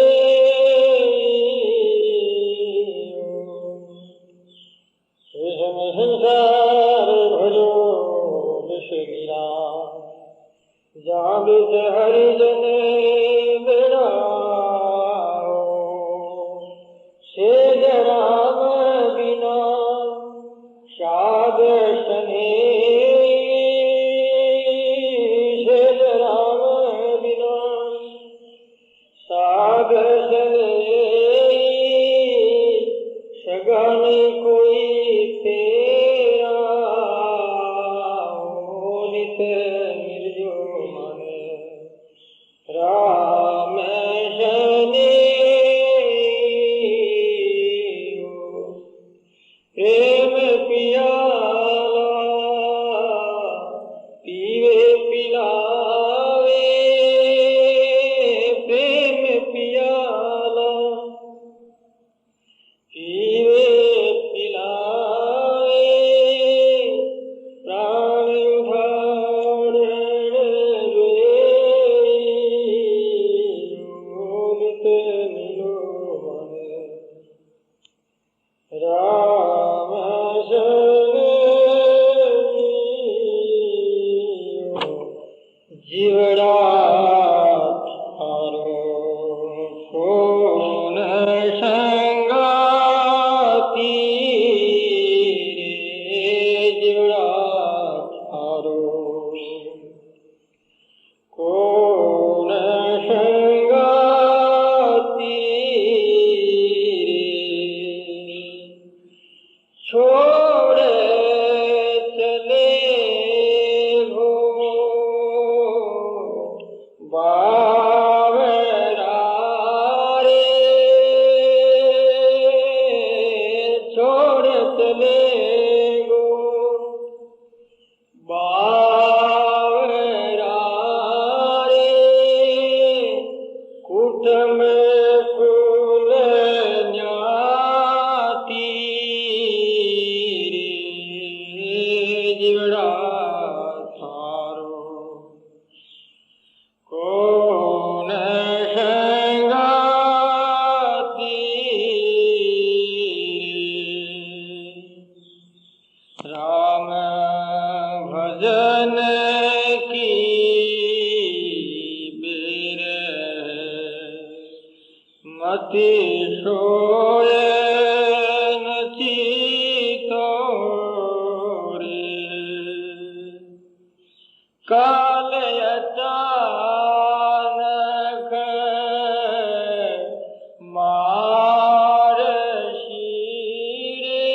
संसार भजो विषमीरा जागृत हरिजन बेड़ाओ सेज राम बिना शाद शनि सेज राम बिना शाद शनि सगन कोई तेरा नित निर्जो मन राम शनि प्रेम पियाला पीवे पिलावे प्रेम पियाला पीवे पिलावे प्राण उधारण नित मिलो मन राम शनि जीवड़ा थारो कौन संगाती रे जीवड़ा थारो कौन संगाती रे छोड़ चले हो बावरा रे छोड़ चले गो बावरा रे कुटुंब कुल ज्ञाति रे जीवड़ा थारो कौन संगाती रे राम भजन की बेर मति सोए नचितो रे काल अचानक मार शीरे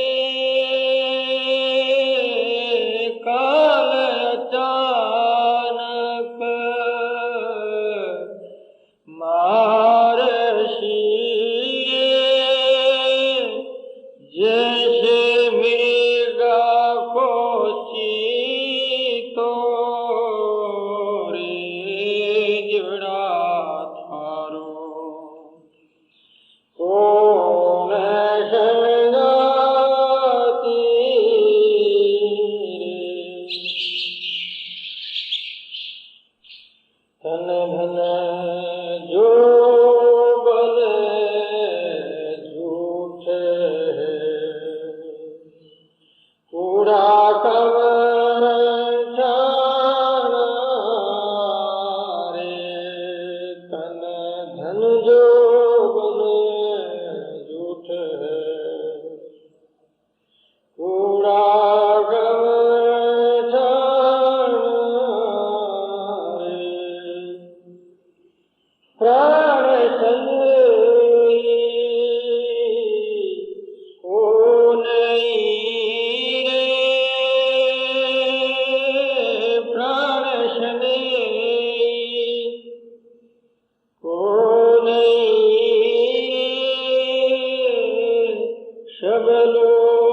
कवर रे तन धन जो बने झूठ है कूड़ा कवर प्राण संग को नहीं रे प्राण संग को नहीं सब लोग